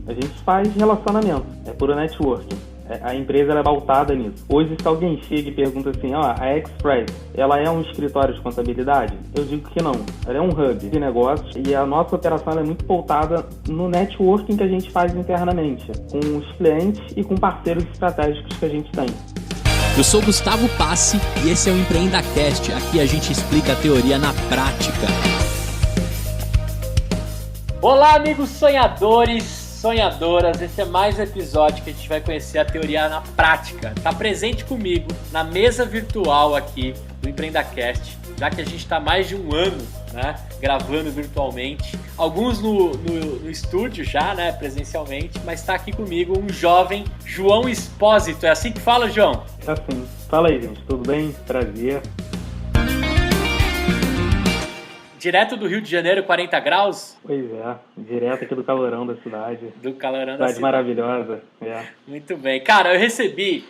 A gente faz relacionamento, é puro networking. A empresa ela é pautada nisso. Hoje, se alguém chega e pergunta assim, a Express, ela é um escritório de contabilidade? Eu digo que não. Ela é um hub de negócios e a nossa operação ela é muito pautada no networking que a gente faz internamente, com os clientes e com parceiros estratégicos que a gente tem. Eu sou Gustavo Passi e esse é o EmpreendaCast. Aqui a gente explica a teoria na prática. Olá, amigos sonhadores, sonhadoras. Esse é mais um episódio que a gente vai conhecer a teoria na prática. Está presente comigo na mesa virtual aqui do EmpreendaCast, já que a gente está mais de um ano, né, gravando virtualmente. Alguns no estúdio já, né, presencialmente, mas está aqui comigo um jovem João Espósito. É assim que fala, João? É assim. Fala aí, gente. Tudo bem? Prazer. Direto do Rio de Janeiro, 40 graus? Pois é, direto aqui do calorão da cidade. Do calorão da cidade. Cidade maravilhosa. Muito bem. Cara, eu recebi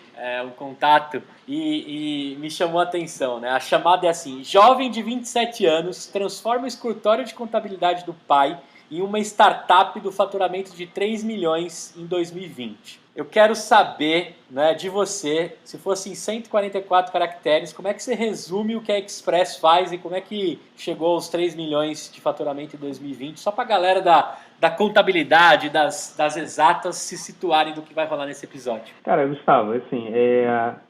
um contato e me chamou a atenção, né? A chamada é assim: jovem de 27 anos transforma o escritório de contabilidade do pai em uma startup do faturamento de 3 milhões em 2020. Eu quero saber, né, de você, se fosse em 144 caracteres, como é que você resume o que a Express faz e como é que chegou aos 3 milhões de faturamento em 2020, só para a galera da contabilidade, das exatas se situarem do que vai rolar nesse episódio. Cara, Gustavo, assim,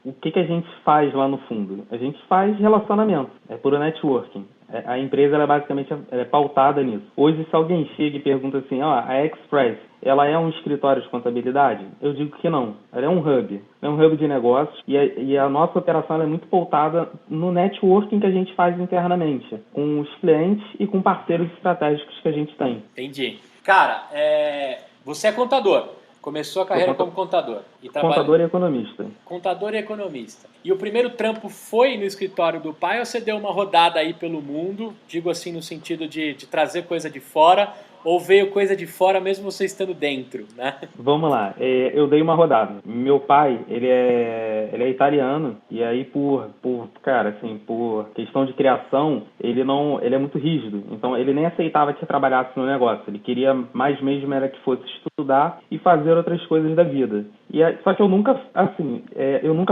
o que a gente faz lá no fundo? A gente faz relacionamento, é puro networking. A empresa ela basicamente é pautada nisso. Hoje, se alguém chega e pergunta assim, a Express, ela é um escritório de contabilidade? Eu digo que não. Ela é um hub. É um hub de negócios e a nossa operação ela é muito pautada no networking que a gente faz internamente, com os clientes e com parceiros estratégicos que a gente tem. Entendi. Cara, você é contador. Começou a carreira como contador. Contador e economista. Contador e economista. E o primeiro trampo foi no escritório do pai ou você deu uma rodada aí pelo mundo? Digo assim no sentido de trazer coisa de fora, ou veio coisa de fora mesmo você estando dentro, né? Vamos lá, eu dei uma rodada. Meu pai, ele é italiano, e aí por questão de criação, ele é muito rígido. Então ele nem aceitava que eu trabalhasse no negócio. Ele queria mais mesmo era que fosse estudar e fazer outras coisas da vida. Só que eu nunca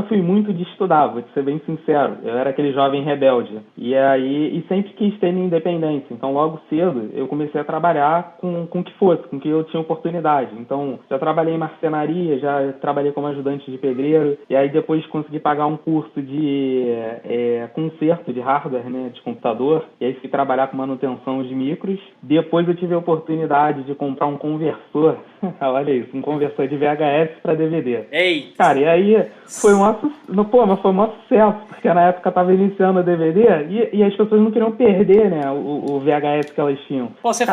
fui muito de estudar, vou te ser bem sincero. Eu era aquele jovem rebelde. E sempre quis ter minha independência. Então logo cedo eu comecei a trabalhar com o que fosse, com o que eu tinha oportunidade. Então, já trabalhei em marcenaria, já trabalhei como ajudante de pedreiro, e aí depois consegui pagar um curso de conserto de hardware, né, de computador, e aí fui trabalhar com manutenção de micros. Depois eu tive a oportunidade de comprar um conversor, olha isso, um conversor de VHS para DVD. Ei! Cara, e aí foi um sucesso, porque na época eu tava iniciando o DVD e as pessoas não queriam perder, né, o VHS que elas tinham. Pô, você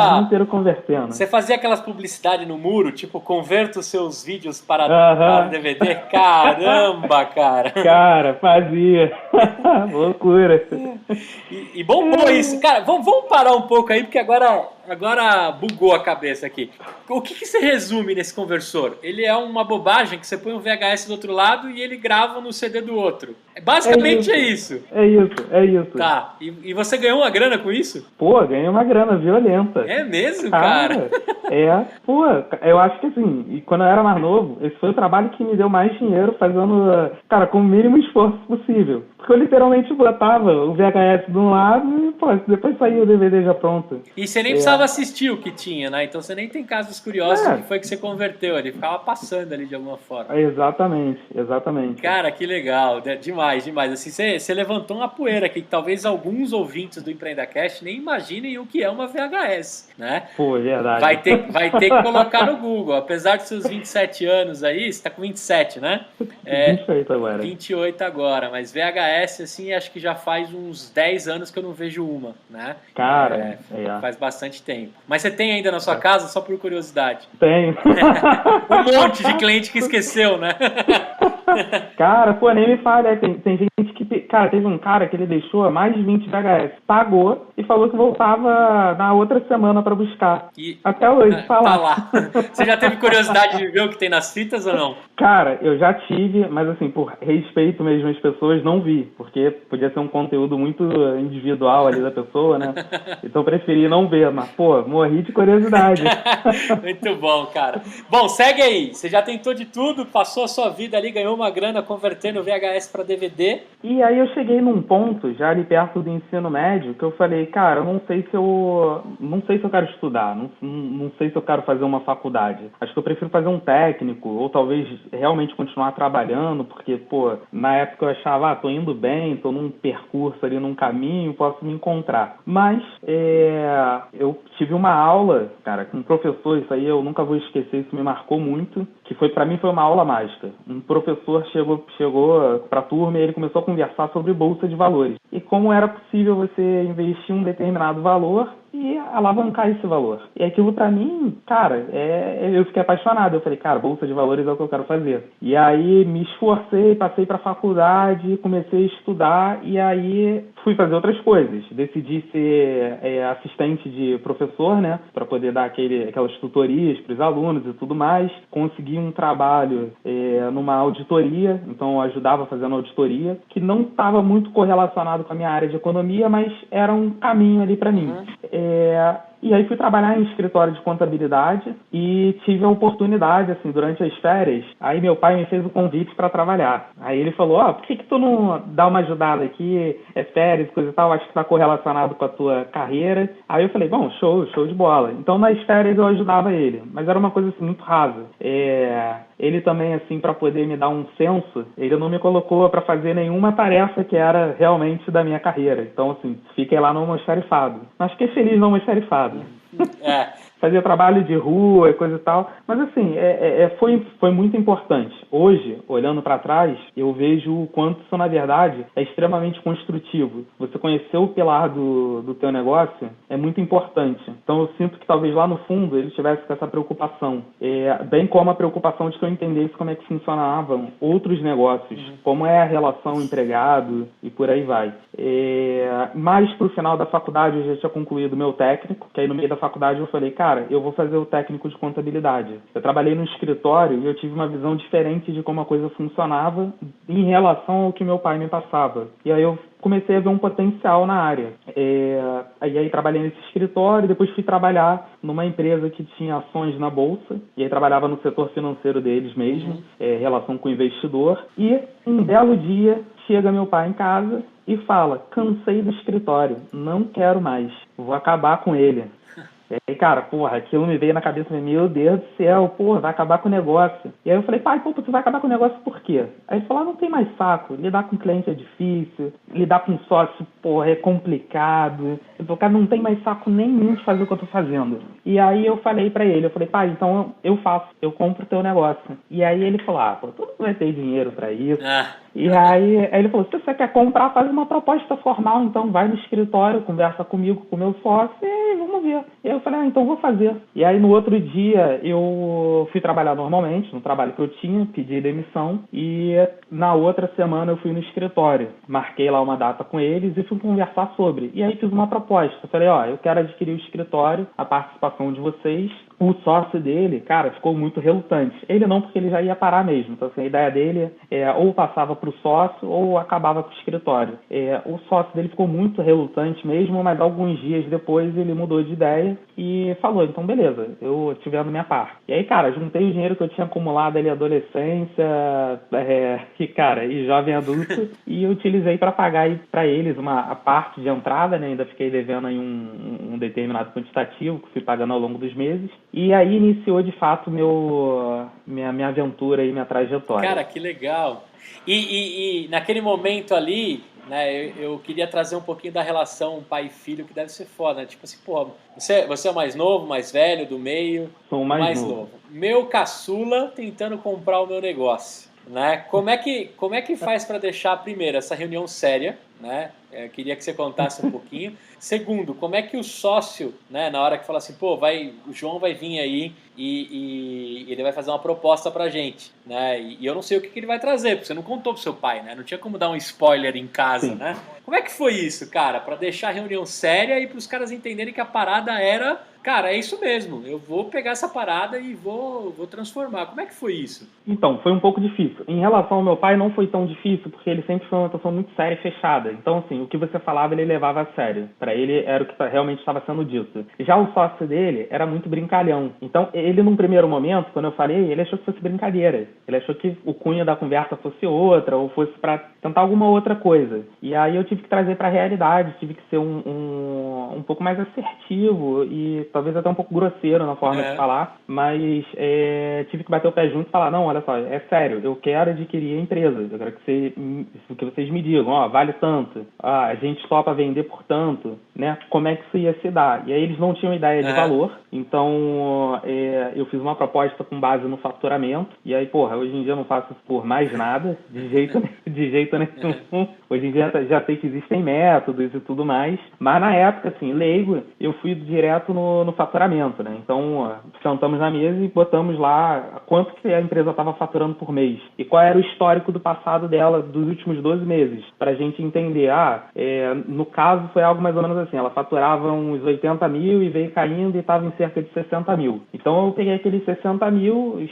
inteiro convertendo. Você fazia aquelas publicidades no muro, tipo, converta os seus vídeos para DVD? Caramba, cara! Cara, fazia. Loucura. E bombou isso. Cara, vamos parar um pouco aí, porque agora bugou a cabeça aqui. O que você resume nesse conversor? Ele é uma bobagem que você põe um VHS do outro lado e ele grava no CD do outro. Basicamente é isso. É isso. Tá. E você ganhou uma grana com isso? Pô, ganhei uma grana violenta. É mesmo, cara? Pô, eu acho que assim, e quando eu era mais novo, esse foi o trabalho que me deu mais dinheiro fazendo, cara, com o mínimo esforço possível. Porque eu literalmente botava o VHS de um lado e, pô, depois saía o DVD já pronto. E você nem precisava assistir o que tinha, né? Então você nem tem casos curiosos que foi que você converteu ali. Ficava passando ali de alguma forma. Exatamente. Cara, que legal. Demais. Assim, você levantou uma poeira aqui que talvez alguns ouvintes do EmpreendaCast nem imaginem o que é uma VHS, né? Pô, é verdade. Vai ter que colocar no Google. Apesar dos seus 27 anos aí, você tá com 27, né? 28 agora. 28 agora, mas VHS, assim, acho que já faz uns 10 anos que eu não vejo uma, né? Cara, faz bastante tempo. Mas você tem ainda na sua casa, só por curiosidade? Tenho. Um monte de cliente que esqueceu, né? Cara, pô, nem me fala, tem gente cara, teve um cara que ele deixou mais de 20 VHS, pagou e falou que voltava na outra semana pra buscar. E até hoje, tá lá. Você já teve curiosidade de ver o que tem nas fitas ou não? Cara, eu já tive, mas assim, por respeito mesmo às pessoas, não vi, porque podia ser um conteúdo muito individual ali da pessoa, né? Então eu preferi não ver, mas, pô, morri de curiosidade. Muito bom, cara. Bom, segue aí. Você já tentou de tudo, passou a sua vida ali, ganhou uma grana convertendo VHS para DVD. E aí eu cheguei num ponto, já ali perto do ensino médio, que eu falei, cara, eu não sei se eu quero estudar, não sei se eu quero fazer uma faculdade. Acho que eu prefiro fazer um técnico, ou talvez realmente continuar trabalhando, porque, pô, na época eu achava, tô indo bem, tô num percurso ali, num caminho, posso me encontrar. Mas eu tive uma aula, cara, com um professor, isso aí eu nunca vou esquecer, isso me marcou muito, que pra mim foi uma aula mágica. Um professor chegou pra turma e ele começou a conversar sobre bolsa de valores. E como era possível você investir um determinado valor e alavancar esse valor. E aquilo pra mim, cara, eu fiquei apaixonado. Eu falei, cara, bolsa de valores é o que eu quero fazer. E aí me esforcei, passei pra faculdade, comecei a estudar e aí fui fazer outras coisas. Decidi ser assistente de professor, né, pra poder dar aquelas tutorias pros alunos e tudo mais. Consegui um trabalho numa auditoria, então eu ajudava fazendo auditoria, que não estava muito correlacionado com a minha área de economia, mas era um caminho ali pra mim. E aí fui trabalhar em escritório de contabilidade e tive a oportunidade, assim, durante as férias, aí meu pai me fez o convite para trabalhar. Aí ele falou, por que tu não dá uma ajudada aqui, férias, coisa e tal, acho que está correlacionado com a tua carreira. Aí eu falei, bom, show de bola. Então nas férias eu ajudava ele, mas era uma coisa assim, muito rasa. Ele também, assim, para poder me dar um senso, ele não me colocou para fazer nenhuma tarefa que era realmente da minha carreira. Então, assim, fiquei lá no almoxarifado. Mas fiquei feliz no almoxarifado. Fazia trabalho de rua e coisa e tal. Mas, assim, foi muito importante. Hoje, olhando para trás, eu vejo o quanto isso, na verdade, é extremamente construtivo. Você conhecer o pilar do teu negócio é muito importante. Então, eu sinto que talvez lá no fundo ele tivesse com essa preocupação. Bem como a preocupação de que eu entendesse como é que funcionavam outros negócios, como é a relação empregado e por aí vai. Mas, pro final da faculdade, eu já tinha concluído o meu técnico, que aí no meio da faculdade eu falei, cara, eu vou fazer o técnico de contabilidade. Eu trabalhei no escritório e eu tive uma visão diferente de como a coisa funcionava em relação ao que meu pai me passava. E aí eu comecei a ver um potencial na área. Aí trabalhei nesse escritório, depois fui trabalhar numa empresa que tinha ações na bolsa, e aí trabalhava no setor financeiro deles mesmo, relação com o investidor. E um belo dia chega meu pai em casa e fala, cansei do escritório, não quero mais, vou acabar com ele. E aí, cara, aquilo me veio na cabeça, meu Deus do céu, vai acabar com o negócio. E aí eu falei, pai, você vai acabar com o negócio por quê? Aí ele falou, não tem mais saco, lidar com cliente é difícil, lidar com sócio, é complicado. Ele falou, cara, não tem mais saco nenhum de fazer o que eu tô fazendo. E aí eu falei pra ele, pai, então eu faço, eu compro o teu negócio. E aí ele falou, tu não vai ter dinheiro pra isso. E aí ele falou, se você quer comprar, faz uma proposta formal, então vai no escritório, conversa comigo, com o meu sócio, e vamos ver. E aí eu falei, então vou fazer. E aí no outro dia eu fui trabalhar normalmente, no trabalho que eu tinha, pedi demissão, e na outra semana eu fui no escritório. Marquei lá uma data com eles e fui conversar sobre. E aí fiz uma proposta. Eu falei, eu quero adquirir o escritório, a participação de vocês. O sócio dele, cara, ficou muito relutante. Ele não, porque ele já ia parar mesmo. Então, assim, a ideia dele ou passava para o sócio ou acabava com o escritório. O sócio dele ficou muito relutante mesmo, mas alguns dias depois ele mudou de ideia e falou, então beleza, eu te vendo minha parte. E aí, cara, juntei o dinheiro que eu tinha acumulado ali adolescência e jovem adulto e utilizei para pagar aí para eles a parte de entrada, né? Ainda fiquei devendo aí um determinado quantitativo que fui pagando ao longo dos meses. E aí iniciou, de fato, minha aventura e minha trajetória. Cara, que legal. E naquele momento ali, né, eu queria trazer um pouquinho da relação pai e filho, que deve ser foda, né? Tipo assim, você é o mais novo, mais velho, do meio? Sou o mais novo. Meu caçula tentando comprar o meu negócio, né? Como é que faz para deixar, primeiro, essa reunião séria, né? Queria que você contasse um pouquinho. Segundo, como é que o sócio, né, na hora que fala assim, pô, o João vai vir aí e ele vai fazer uma proposta pra gente, né? E eu não sei o que ele vai trazer, porque você não contou pro seu pai, né? Não tinha como dar um spoiler em casa, né? Como é que foi isso, cara? Pra deixar a reunião séria e pros caras entenderem que a parada era... Cara, é isso mesmo, eu vou pegar essa parada e vou transformar. Como é que foi isso? Então, foi um pouco difícil. Em relação ao meu pai, não foi tão difícil, porque ele sempre foi uma pessoa muito séria e fechada. Então, assim, o que você falava, ele levava a sério. Pra ele, era o que realmente estava sendo dito. Já o sócio dele era muito brincalhão. Então, ele, num primeiro momento, quando eu falei, ele achou que fosse brincadeira. Ele achou que o cunho da conversa fosse outra, ou fosse pra tentar alguma outra coisa. E aí eu tive que trazer pra realidade, tive que ser um pouco mais assertivo e talvez até um pouco grosseiro na forma de falar, mas tive que bater o pé junto e falar, não, olha só, é sério, eu quero adquirir a empresa, eu quero que vocês me digam, ó, vale tanto, a gente topa vender por tanto, né, como é que isso ia se dar? E aí eles não tinham ideia de valor, então eu fiz uma proposta com base no faturamento, e aí, porra, hoje em dia eu não faço isso por mais nada, de jeito nenhum. Hoje em dia já sei que existem métodos e tudo mais, mas na época, assim, leigo, eu fui direto no faturamento, né? Então, sentamos na mesa e botamos lá quanto que a empresa estava faturando por mês e qual era o histórico do passado dela dos últimos 12 meses, para a gente entender, no caso foi algo mais ou menos assim, ela faturava uns 80 mil e veio caindo e estava em cerca de 60 mil. Então, eu peguei aqueles 60 mil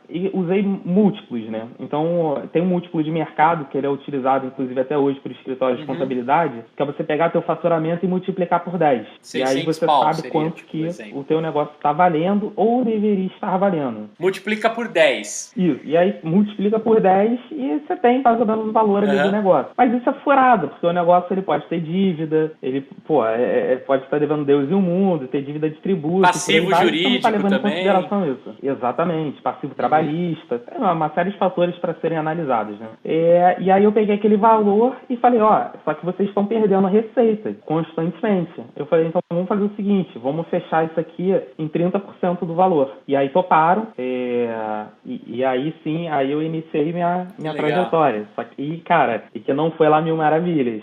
e usei múltiplos, né? Então, tem um múltiplo de mercado que ele é utilizado, inclusive, até hoje por escritórios de contabilidade, que é você pegar teu faturamento e multiplicar por 10. E aí você sabe quanto que o teu negócio está valendo ou deveria estar valendo. Multiplica por 10. Isso. E aí multiplica por 10 e você tem mais ou menos o valor ali do negócio. Mas isso é furado, porque o negócio ele pode ter dívida, ele pode estar devendo Deus e o mundo, ter dívida de tributo. Passivo jurídico então, tá levando também. Em consideração isso. Exatamente. Passivo trabalhista. Tem uma série de fatores para serem analisados, né? E aí eu peguei aquele valor e falei, só que vocês estão perdendo a receita constantemente. Eu falei, então vamos fazer o seguinte, vamos fechar isso aqui em 30% do valor. E aí toparam, e aí sim, aí eu iniciei minha trajetória. Só que, cara, e que não foi lá mil maravilhas.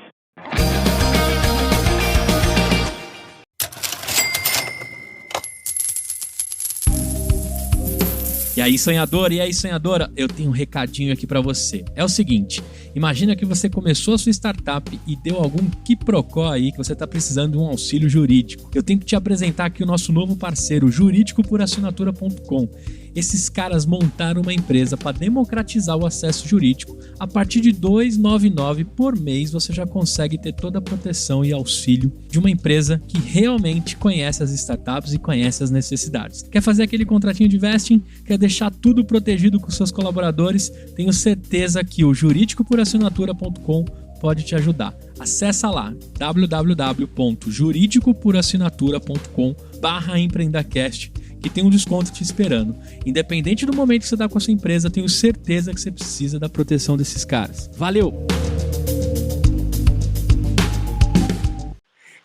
E aí, sonhador, e aí, sonhadora, eu tenho um recadinho aqui pra você. É o seguinte, imagina que você começou a sua startup e deu algum quiprocó aí que você tá precisando de um auxílio jurídico. Eu tenho que te apresentar aqui o nosso novo parceiro, juridicopurassinatura.com. Esses caras montaram uma empresa para democratizar o acesso jurídico. A partir de R$ 2,99 por mês, você já consegue ter toda a proteção e auxílio de uma empresa que realmente conhece as startups e conhece as necessidades. Quer fazer aquele contratinho de vesting? Quer deixar tudo protegido com seus colaboradores? Tenho certeza que o juridicopurassinatura.com pode te ajudar. Acesse lá www.juridicopurassinatura.com/empreendacast que tem um desconto te esperando. Independente do momento que você está com a sua empresa, tenho certeza que você precisa da proteção desses caras. Valeu!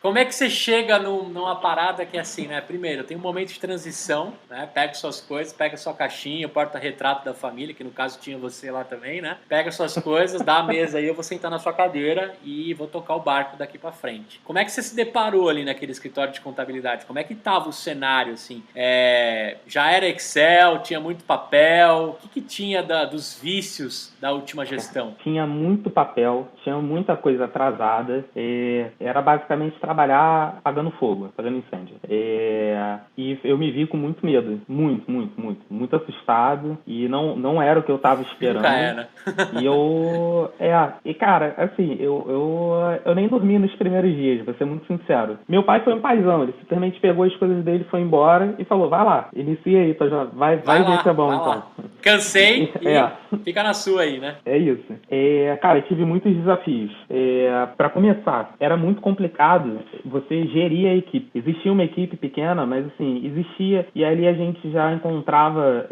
Como é que você chega numa parada que é assim, né? Primeiro, tem um momento de transição, né? Pega suas coisas, pega sua caixinha, o porta-retrato da família, que no caso tinha você lá também, né? Pega suas coisas, dá a mesa aí, eu vou sentar na sua cadeira e vou tocar o barco daqui pra frente. Como é que você se deparou ali naquele escritório de contabilidade? Como é que tava o cenário, assim? Já era Excel, tinha muito papel? O que tinha dos vícios da última gestão? Tinha muito papel, tinha muita coisa atrasada, era basicamente trabalhar apagando fogo, apagando incêndio. E eu me vi com muito medo, muito assustado, e não era o que eu tava esperando. Nunca é, né? E cara, assim, eu nem dormi nos primeiros dias, vou ser muito sincero. Meu pai foi um paizão, ele simplesmente pegou as coisas dele, foi embora e falou, vai lá, inicia aí, vai ver se é bom, então. Lá. Cansei e fica na sua aí, né? É isso. Cara, eu tive muitos desafios. Para começar, era muito complicado você geria a equipe. Existia uma equipe pequena, mas assim, existia, e ali a gente já encontrava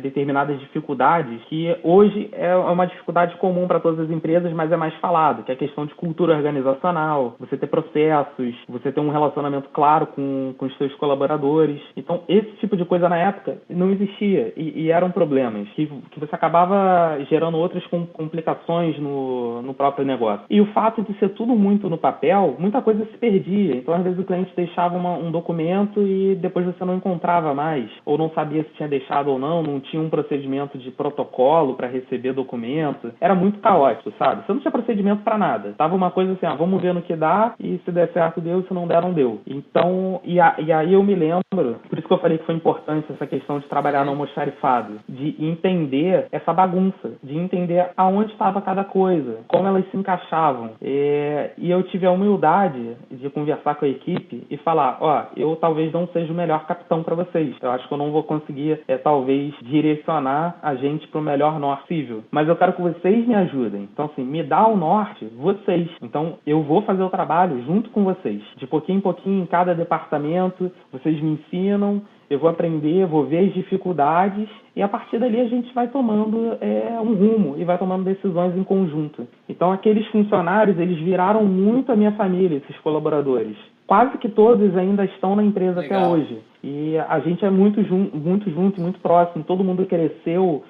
determinadas dificuldades que hoje é uma dificuldade comum para todas as empresas, mas é mais falado, que é a questão de cultura organizacional, você ter processos, você ter um relacionamento claro com os seus colaboradores. Então, esse tipo de coisa na época não existia e eram problemas que você acabava gerando outras complicações no próprio negócio. E o fato de ser tudo muito no papel, muita coisa se perdia. Então, às vezes, o cliente deixava um documento e depois você não encontrava mais, ou não sabia se tinha deixado ou não tinha um procedimento de protocolo para receber documento. Era muito caótico, sabe? Você não tinha procedimento para nada. Tava uma coisa assim, vamos ver no que dá, e se der certo deu, se não der não deu. Então, e aí eu me lembro, por isso que eu falei que foi importante essa questão de trabalhar no almoxarifado, de entender essa bagunça, de entender aonde estava cada coisa, como elas se encaixavam. E eu tive a humildade de conversar com a equipe e falar, eu talvez não seja o melhor capitão para vocês. Eu acho que eu não vou conseguir, talvez, direcionar a gente para o melhor norte possível. Mas eu quero que vocês me ajudem. Então, assim, me dá o norte, vocês. Então, eu vou fazer o trabalho junto com vocês. De pouquinho em pouquinho, em cada departamento, vocês me ensinam, eu vou aprender, vou ver as dificuldades e a partir dali a gente vai tomando um rumo e vai tomando decisões em conjunto. Então, aqueles funcionários, eles viraram muito a minha família, esses colaboradores. Quase que todos ainda estão na empresa até hoje. E a gente é muito junto, muito próximo. Todo mundo cresceu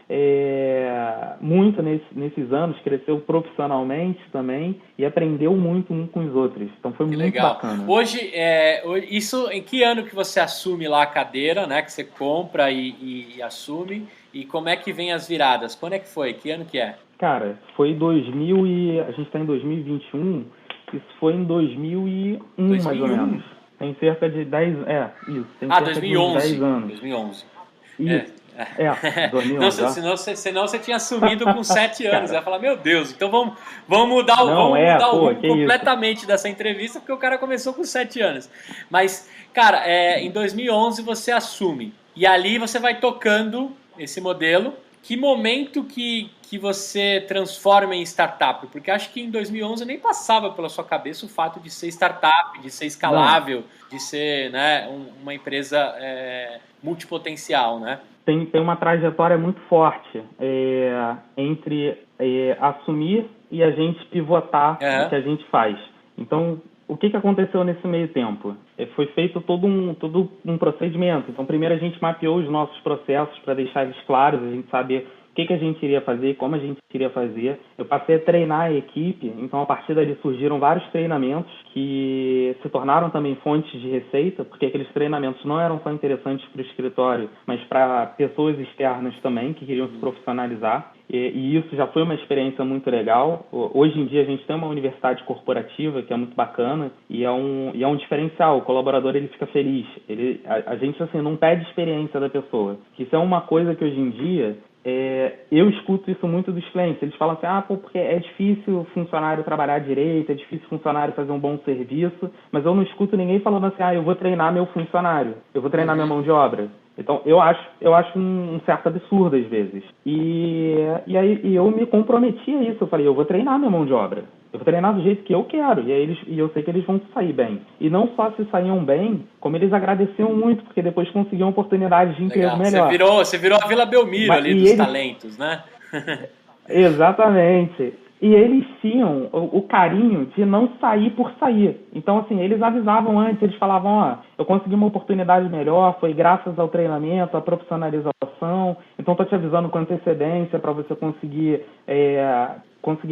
muito nesses anos, cresceu profissionalmente também e aprendeu muito um com os outros. Então foi muito bacana. Hoje, isso em que ano que você assume lá a cadeira, né? Que você compra e assume? E como é que vem as viradas? Quando é que foi? Que ano que é? Cara, foi a gente está em 2021. Isso foi em 2001, mais ou menos. Tem cerca de 10... isso. Tem cerca 2011. De 10 anos. 2011. Isso. 2011. Não, senão você tinha assumido com 7 anos. Você ia falar, meu Deus, então vamos mudar o rumo completamente dessa entrevista, porque o cara começou com 7 anos. Mas, cara, em 2011 você assume. E ali você vai tocando esse modelo. Que momento que você transforma em startup? Porque acho que em 2011 nem passava pela sua cabeça o fato de ser startup, de ser escalável, de ser, né, uma empresa multipotencial, né? Tem uma trajetória muito forte entre assumir e a gente pivotar o que a gente faz. Então, o que aconteceu nesse meio tempo? Foi feito todo um procedimento. Então, primeiro a gente mapeou os nossos processos para deixar eles claros, a gente saber o que a gente iria fazer, como a gente queria fazer. Eu passei a treinar a equipe, então a partir dali surgiram vários treinamentos que se tornaram também fontes de receita, porque aqueles treinamentos não eram só interessantes para o escritório, mas para pessoas externas também, que queriam se profissionalizar. E isso já foi uma experiência muito legal. Hoje em dia a gente tem uma universidade corporativa que é muito bacana e é um diferencial. O colaborador ele fica feliz. A gente assim, não pede experiência da pessoa. Isso é uma coisa que hoje em dia eu escuto isso muito dos clientes. Eles falam assim, porque é difícil o funcionário trabalhar direito, é difícil o funcionário fazer um bom serviço, mas eu não escuto ninguém falando assim, eu vou treinar meu funcionário, eu vou treinar minha mão de obra. Então, eu acho um certo absurdo às vezes. E eu me comprometi a isso. Eu falei, eu vou treinar minha mão de obra. Eu vou treinar do jeito que eu quero. E eu sei que eles vão sair bem. E não só se saíam bem, como eles agradeciam muito, porque depois conseguiam oportunidades de emprego melhor. Você virou a Vila Belmiro dos talentos, né? Exatamente. E eles tinham o carinho de não sair por sair. Então, assim, eles avisavam antes, eles falavam, eu consegui uma oportunidade melhor, foi graças ao treinamento, à profissionalização, então estou te avisando com antecedência para você conseguir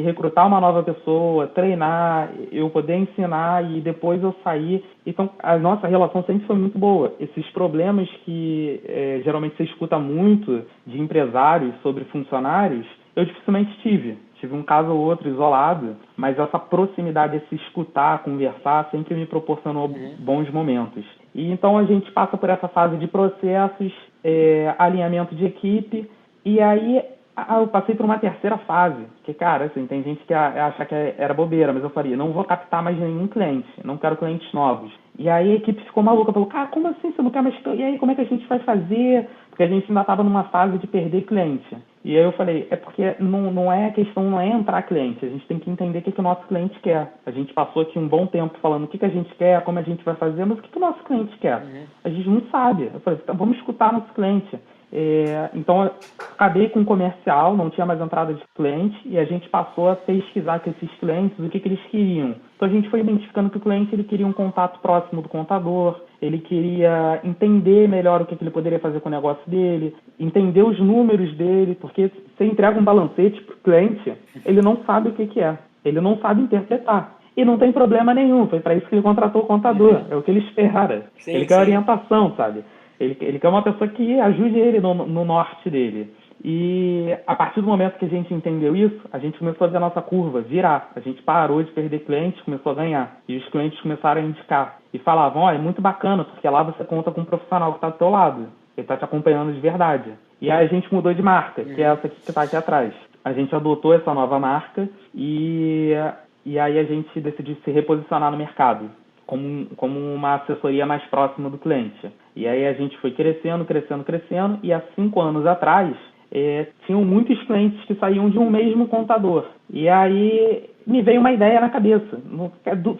recrutar uma nova pessoa, treinar, eu poder ensinar e depois eu sair. Então, a nossa relação sempre foi muito boa. Esses problemas que geralmente você escuta muito de empresários sobre funcionários, eu dificilmente tive. Tive um caso ou outro isolado, mas essa proximidade, esse escutar, conversar, sempre me proporcionou bons momentos. E então a gente passa por essa fase de processos, alinhamento de equipe, e aí eu passei por uma terceira fase, que, cara, assim, tem gente que acha que era bobeira, mas eu falei, não vou captar mais nenhum cliente, não quero clientes novos. E aí a equipe ficou maluca, falou, cara, como assim, você não quer mais... E aí, como é que a gente vai fazer? Porque a gente ainda estava numa fase de perder cliente. E aí eu falei, é porque não é a questão, não é entrar cliente, a gente tem que entender o que o nosso cliente quer. A gente passou aqui um bom tempo falando o que a gente quer, como a gente vai fazer, mas o que o nosso cliente quer? A gente não sabe. Eu falei, então vamos escutar nosso cliente. Então, eu acabei com o comercial, não tinha mais entrada de cliente, e a gente passou a pesquisar com esses clientes o que eles queriam. Então, a gente foi identificando que o cliente ele queria um contato próximo do contador, ele queria entender melhor o que ele poderia fazer com o negócio dele, entender os números dele, porque você entrega um balancete para o cliente, ele não sabe o que é, ele não sabe interpretar. E não tem problema nenhum, foi para isso que ele contratou o contador, é o que ele espera. Sim, ele quer orientação, sabe? Ele quer uma pessoa que ajude ele no norte dele. E a partir do momento que a gente entendeu isso, a gente começou a ver a nossa curva virar. A gente parou de perder clientes, começou a ganhar. E os clientes começaram a indicar. E falavam, é muito bacana, porque lá você conta com um profissional que está do teu lado. Ele está te acompanhando de verdade. E aí a gente mudou de marca, que é essa que está aqui atrás. A gente adotou essa nova marca e aí a gente decidiu se reposicionar no mercado como uma assessoria mais próxima do cliente. E aí a gente foi crescendo, e há 5 anos atrás, tinham muitos clientes que saíam de um mesmo contador. E aí me veio uma ideia na cabeça,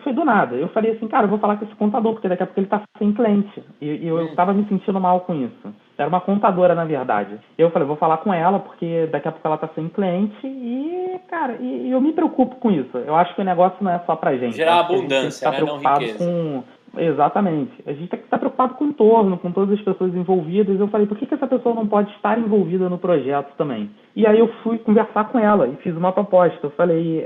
foi do nada. Eu falei assim, cara, eu vou falar com esse contador, porque daqui a pouco ele está sem cliente. E eu estava me sentindo mal com isso. Era uma contadora, na verdade. Eu falei, vou falar com ela, porque daqui a pouco ela está sem cliente e, cara, eu me preocupo com isso. Eu acho que o negócio não é só pra gente. Gerar abundância, né? Não riqueza. Exatamente. A gente tem que estar preocupado com o entorno, com todas as pessoas envolvidas. Eu falei, por que essa pessoa não pode estar envolvida no projeto também? E aí eu fui conversar com ela e fiz uma proposta. Eu falei,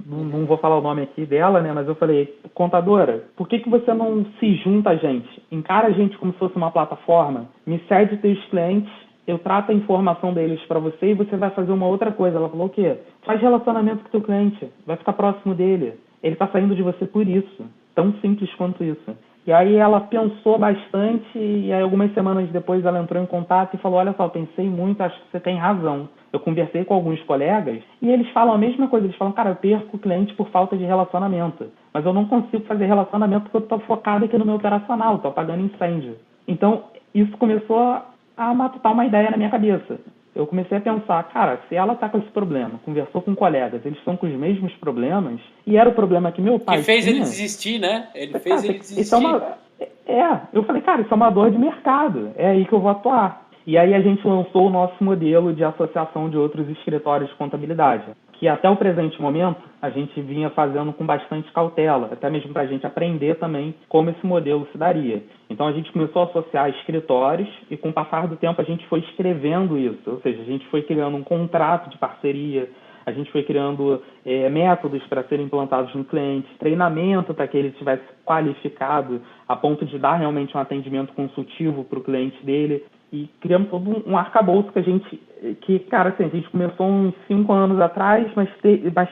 não vou falar o nome aqui dela, né? Mas eu falei, contadora, por que você não se junta a gente? Encara a gente como se fosse uma plataforma, me cede teus clientes, eu trato a informação deles para você e você vai fazer uma outra coisa. Ela falou, o quê? Faz relacionamento com o teu cliente, vai ficar próximo dele. Ele está saindo de você por isso. Tão simples quanto isso. E aí ela pensou bastante e aí algumas semanas depois ela entrou em contato e falou, olha só, eu pensei muito, acho que você tem razão. Eu conversei com alguns colegas e eles falam a mesma coisa. Eles falam, cara, eu perco o cliente por falta de relacionamento. Mas eu não consigo fazer relacionamento porque eu estou focado aqui no meu operacional, estou apagando incêndio. Então, isso começou a matutar uma ideia na minha cabeça. Eu comecei a pensar, cara, se ela está com esse problema, conversou com colegas, eles estão com os mesmos problemas, e era o problema que meu pai que fez tinha, ele desistir, né? Ele fez ele desistir. Eu falei, cara, isso é uma dor de mercado, é aí que eu vou atuar. E aí a gente lançou o nosso modelo de associação de outros escritórios de contabilidade, que até o presente momento a gente vinha fazendo com bastante cautela, até mesmo para a gente aprender também como esse modelo se daria. Então a gente começou a associar escritórios e com o passar do tempo a gente foi escrevendo isso, ou seja, a gente foi criando um contrato de parceria, a gente foi criando métodos para serem implantados no cliente, treinamento para que ele estivesse qualificado a ponto de dar realmente um atendimento consultivo para o cliente dele. E criamos todo um arcabouço cara, assim, a gente começou uns 5 anos atrás, mas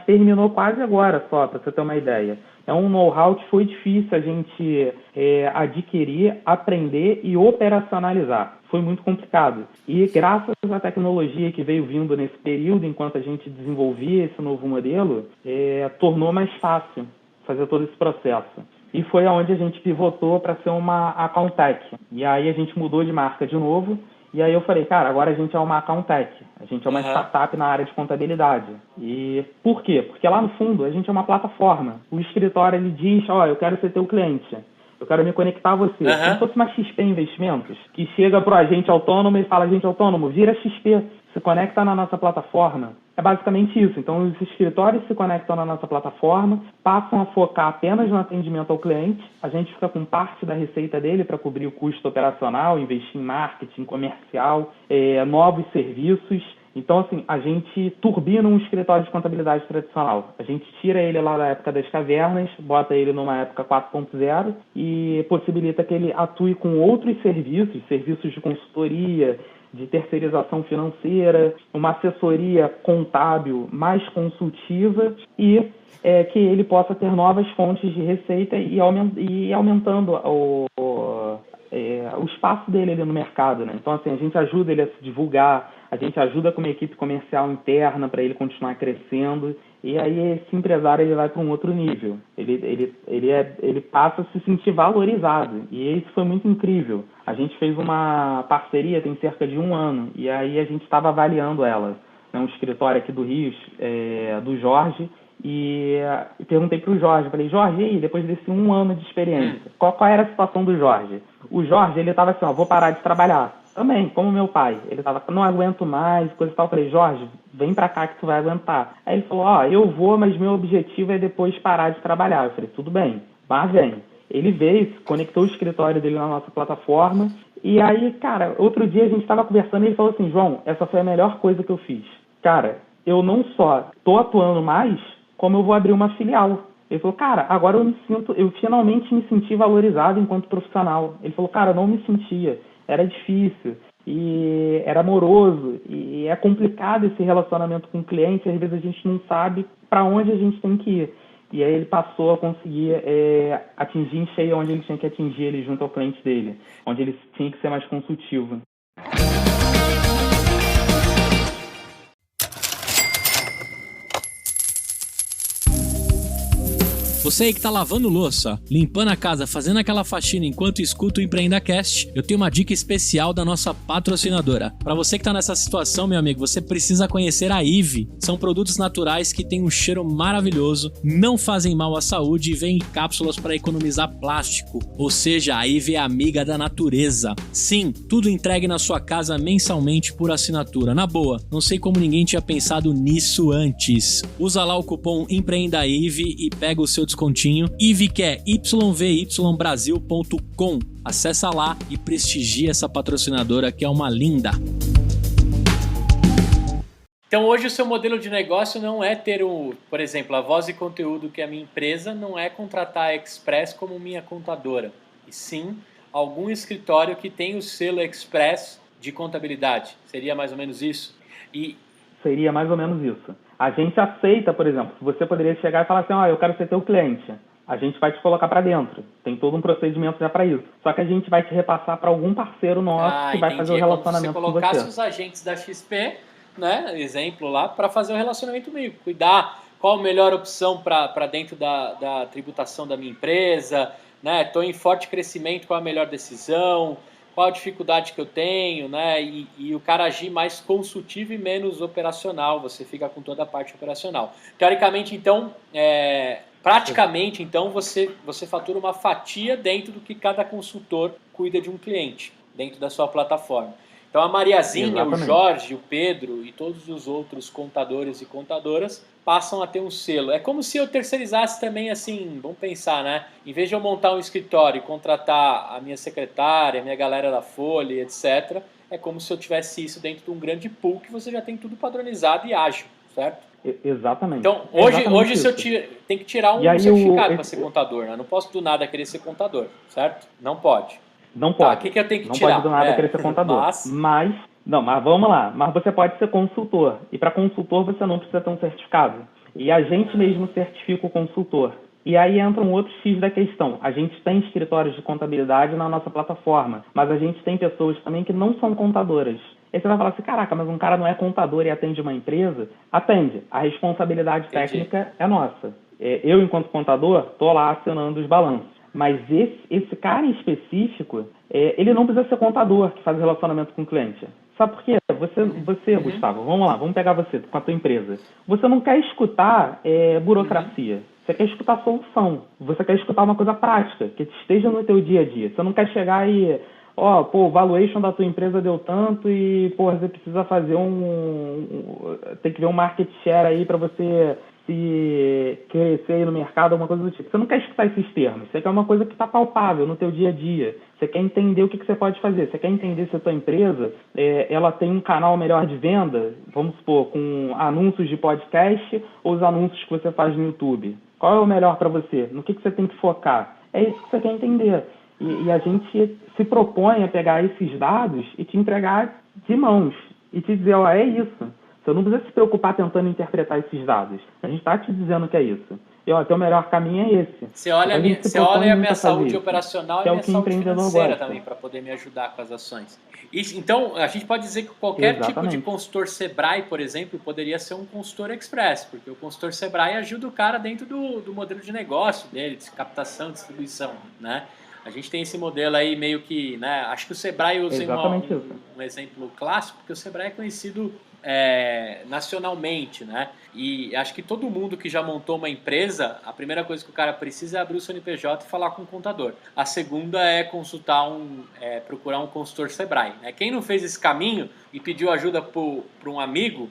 terminou quase agora só, para você ter uma ideia. É um know-how que foi difícil a gente adquirir, aprender e operacionalizar. Foi muito complicado. E graças à tecnologia que veio vindo nesse período, enquanto a gente desenvolvia esse novo modelo, tornou mais fácil fazer todo esse processo. E foi aonde a gente pivotou para ser uma account tech. E aí a gente mudou de marca de novo. E aí eu falei, cara, agora a gente é uma account tech. A gente é uma startup na área de contabilidade. E por quê? Porque lá no fundo a gente é uma plataforma. O escritório ele diz, eu quero ser teu cliente. Eu quero me conectar a você. Como se fosse uma XP Investimentos, que chega para o agente autônomo e fala, agente autônomo, vira XP, se conecta na nossa plataforma. É basicamente isso. Então, os escritórios se conectam na nossa plataforma, passam a focar apenas no atendimento ao cliente. A gente fica com parte da receita dele para cobrir o custo operacional, investir em marketing, comercial, novos serviços. Então, assim, a gente turbina um escritório de contabilidade tradicional. A gente tira ele lá da época das cavernas, bota ele numa época 4.0 e possibilita que ele atue com outros serviços de consultoria, de terceirização financeira, uma assessoria contábil mais consultiva e que ele possa ter novas fontes de receita e aumentando o espaço dele ali no mercado, né? Então, assim, a gente ajuda ele a se divulgar, a gente ajuda com uma equipe comercial interna para ele continuar crescendo E aí esse empresário ele vai para um outro nível. Ele passa a se sentir valorizado. E isso foi muito incrível. A gente fez uma parceria tem cerca de 1 ano. E aí a gente estava avaliando ela. Um escritório aqui do Rio, do Jorge. E perguntei para o Jorge. Falei, Jorge, e aí, depois desse 1 ano de experiência, qual era a situação do Jorge? O Jorge, ele estava assim, vou parar de trabalhar. Também, como meu pai. Ele tava, não aguento mais, coisa e tal. Eu falei, Jorge, vem pra cá que tu vai aguentar. Aí ele falou, eu vou, mas meu objetivo é depois parar de trabalhar. Eu falei, tudo bem, mas vem. Ele veio, conectou o escritório dele na nossa plataforma. E aí, cara, outro dia a gente tava conversando e ele falou assim, João, essa foi a melhor coisa que eu fiz. Cara, eu não só tô atuando mais, como eu vou abrir uma filial. Ele falou, cara, agora eu finalmente me senti valorizado enquanto profissional. Ele falou, cara, eu não me sentia. Era difícil e era amoroso e é complicado esse relacionamento com o cliente. Às vezes a gente não sabe para onde a gente tem que ir. E aí ele passou a conseguir atingir em cheio onde ele tinha que atingir ele junto ao cliente dele, onde ele tinha que ser mais consultivo. Você aí que tá lavando louça, limpando a casa, fazendo aquela faxina enquanto escuta o EmpreendaCast, eu tenho uma dica especial da nossa patrocinadora. Para você que tá nessa situação, meu amigo, você precisa conhecer a Ive. São produtos naturais que têm um cheiro maravilhoso, não fazem mal à saúde e vêm em cápsulas para economizar plástico. Ou seja, a Ive é amiga da natureza. Sim, tudo entregue na sua casa mensalmente por assinatura. Na boa, não sei como ninguém tinha pensado nisso antes. Usa lá o cupom EmpreendaIve e pega o seu descontinho. Ive, que é yvybrasil.com. Acessa lá e prestigia essa patrocinadora que é uma linda. Então hoje o seu modelo de negócio não é ter, por exemplo, a Voz e Conteúdo, que é a minha empresa, não é contratar a Express como minha contadora, e sim algum escritório que tem o selo Express de contabilidade. Seria mais ou menos isso? Seria mais ou menos isso. A gente aceita, por exemplo, você poderia chegar e falar assim, eu quero ser teu cliente. A gente vai te colocar para dentro. Tem todo um procedimento já para isso. Só que a gente vai te repassar para algum parceiro nosso que vai fazer o relacionamento com você. Como se você colocasse os agentes da XP, né, exemplo lá, para fazer o relacionamento comigo. Cuidar qual a melhor opção para dentro da tributação da minha empresa, né? Estou em forte crescimento, qual a melhor decisão, qual a dificuldade que eu tenho, né? E o cara agir mais consultivo e menos operacional, você fica com toda a parte operacional. Teoricamente, então, praticamente, então, você fatura uma fatia dentro do que cada consultor cuida de um cliente, dentro da sua plataforma. Então, a Mariazinha, exatamente, o Jorge, o Pedro e todos os outros contadores e contadoras passam a ter um selo. É como se eu terceirizasse também, assim, vamos pensar, né? Em vez de eu montar um escritório e contratar a minha secretária, a minha galera da Folha, etc., é como se eu tivesse isso dentro de um grande pool que você já tem tudo padronizado e ágil, certo? Exatamente. Então, hoje se eu tenho que tirar um certificado para ser contador, né? Não posso do nada querer ser contador, certo? Não pode. Não pode. O que eu tenho que não tirar? Não pode do nada querer ser contador. Mas vamos lá. Mas você pode ser consultor. E para consultor você não precisa ter um certificado. E a gente mesmo certifica o consultor. E aí entra um outro X da questão. A gente tem escritórios de contabilidade na nossa plataforma, mas a gente tem pessoas também que não são contadoras. Aí você vai falar assim, caraca, mas um cara não é contador e atende uma empresa? Atende. A responsabilidade técnica é nossa. Eu, enquanto contador, estou lá assinando os balanços. Mas esse cara em específico, ele não precisa ser contador que faz relacionamento com o cliente. Sabe por quê? Você, Gustavo, vamos lá, vamos pegar você com a tua empresa. Você não quer escutar burocracia. Você quer escutar solução. Você quer escutar uma coisa prática, que esteja no teu dia a dia. Você não quer chegar e, o valuation da tua empresa deu tanto e, você precisa fazer tem que ver um market share aí para você se crescer aí no mercado, alguma coisa do tipo. Você não quer escutar esses termos. Você quer uma coisa que está palpável no teu dia a dia. Você quer entender o que você pode fazer. Você quer entender se a tua empresa ela tem um canal melhor de venda, vamos supor, com anúncios de podcast ou os anúncios que você faz no YouTube. Qual é o melhor para você? No que você tem que focar? É isso que você quer entender. E a gente se propõe a pegar esses dados e te entregar de mãos. E te dizer, é isso. Você não precisa se preocupar tentando interpretar esses dados. A gente está te dizendo que é isso. E ó, o melhor caminho é esse. Você olha a minha saúde operacional e a minha saúde financeira gosta. também, para poder me ajudar com as ações. Então, a gente pode dizer que qualquer tipo de consultor Sebrae, por exemplo, poderia ser um consultor Express, porque o consultor Sebrae ajuda o cara dentro do modelo de negócio dele, de captação, distribuição, né? A gente tem esse modelo aí meio que, né? Acho que o Sebrae usa um exemplo clássico, porque o Sebrae é conhecido nacionalmente, né? E acho que todo mundo que já montou uma empresa, a primeira coisa que o cara precisa é abrir o CNPJ e falar com o contador. A segunda é procurar um consultor Sebrae, né? Quem não fez esse caminho e pediu ajuda para um amigo,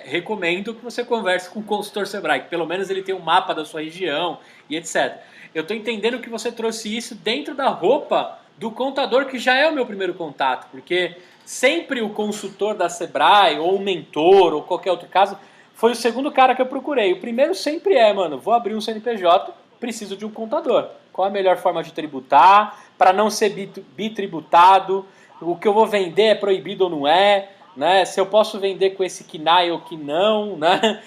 recomendo que você converse com o consultor Sebrae, que pelo menos ele tem um mapa da sua região e etc. Eu estou entendendo que você trouxe isso dentro da roupa do contador, que já é o meu primeiro contato, porque sempre o consultor da Sebrae, ou o mentor, ou qualquer outro caso, foi o segundo cara que eu procurei. O primeiro sempre vou abrir um CNPJ, preciso de um contador. Qual a melhor forma de tributar, para não ser bitributado, o que eu vou vender é proibido ou não é, né? Se eu posso vender com esse KNAI ou que não, né?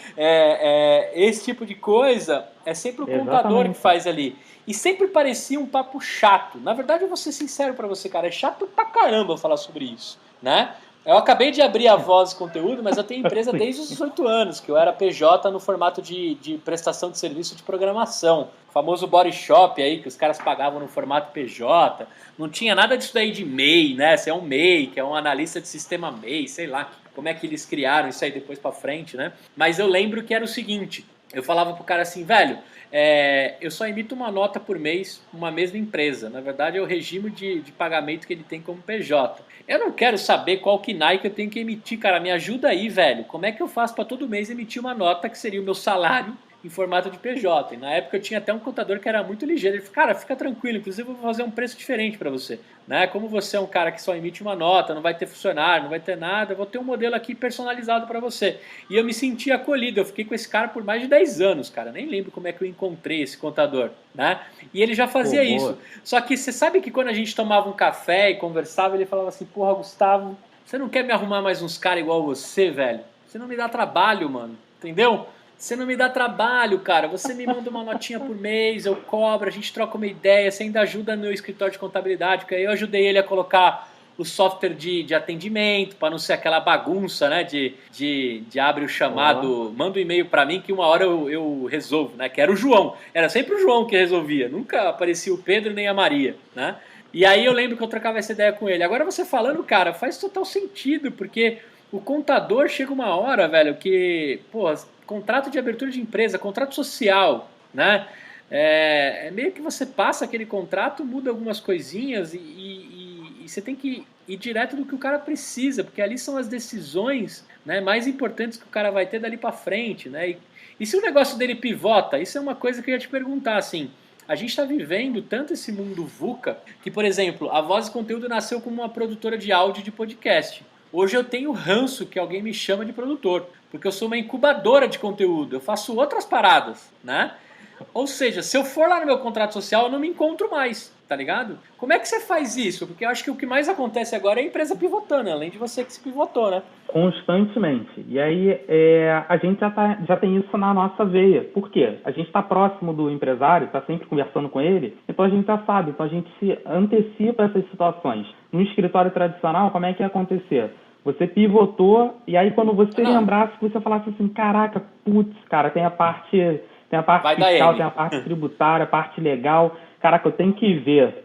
Esse tipo de coisa é sempre o contador que faz ali. E sempre parecia um papo chato. Na verdade, eu vou ser sincero pra você, cara, é chato pra caramba falar sobre isso, né? Eu acabei de abrir a Voz Conteúdo, mas eu tenho empresa desde os 18 anos, que eu era PJ no formato de prestação de serviço de programação. O famoso body shop aí, que os caras pagavam no formato PJ. Não tinha nada disso daí de MEI, né? Você é um MEI, que é um analista de sistema MEI, sei lá como é que eles criaram isso aí depois pra frente, né? Mas eu lembro que era o seguinte, eu falava pro cara assim, velho, eu só emito uma nota por mês, uma mesma empresa. Na verdade, é o regime de pagamento que ele tem como PJ. Eu não quero saber qual KNAI que eu tenho que emitir, cara. Me ajuda aí, velho. Como é que eu faço para todo mês emitir uma nota que seria o meu salário em formato de PJ? E na época eu tinha até um contador que era muito ligeiro. Ele falou, cara, fica tranquilo, inclusive eu vou fazer um preço diferente para você, né? Como você é um cara que só emite uma nota, não vai ter funcionário, não vai ter nada, eu vou ter um modelo aqui personalizado para você. E eu me senti acolhido, eu fiquei com esse cara por mais de 10 anos, cara. Nem lembro como é que eu encontrei esse contador, né? E ele já fazia isso. Só que você sabe que quando a gente tomava um café e conversava, ele falava assim, porra, Gustavo, você não quer me arrumar mais uns caras igual você, velho? Você não me dá trabalho, mano, entendeu? Você não me dá trabalho, cara. Você me manda uma notinha por mês, eu cobro, a gente troca uma ideia, você ainda ajuda no meu escritório de contabilidade, porque aí eu ajudei ele a colocar o software de atendimento, para não ser aquela bagunça, né, de abre o chamado, manda um e-mail para mim que uma hora eu resolvo, né, que era o João. Era sempre o João que resolvia, nunca aparecia o Pedro nem a Maria, né? E aí eu lembro que eu trocava essa ideia com ele. Agora você falando, cara, faz total sentido, porque o contador chega uma hora, velho, que, pô, contrato de abertura de empresa, contrato social, né? É meio que você passa aquele contrato, muda algumas coisinhas e você tem que ir direto do que o cara precisa, porque ali são as decisões, né, mais importantes que o cara vai ter dali para frente, né? E se o negócio dele pivota, isso é uma coisa que eu ia te perguntar, assim. A gente está vivendo tanto esse mundo VUCA que, por exemplo, a Voz Conteúdo nasceu como uma produtora de áudio de podcast. Hoje eu tenho ranço que alguém me chama de produtor, porque eu sou uma incubadora de conteúdo, eu faço outras paradas, né? Ou seja, se eu for lá no meu contrato social, eu não me encontro mais, tá ligado? Como é que você faz isso? Porque eu acho que o que mais acontece agora é a empresa pivotando, além de você que se pivotou, né? Constantemente. E aí a gente já tem isso na nossa veia. Por quê? A gente está próximo do empresário, está sempre conversando com ele, então a gente já sabe, então a gente se antecipa essas situações. No escritório tradicional, como é que ia acontecer? Você pivotou, e aí quando você lembrasse, você falasse assim, caraca, putz, cara, tem a parte fiscal, tem a parte tributária, a parte legal, caraca, eu tenho que ver.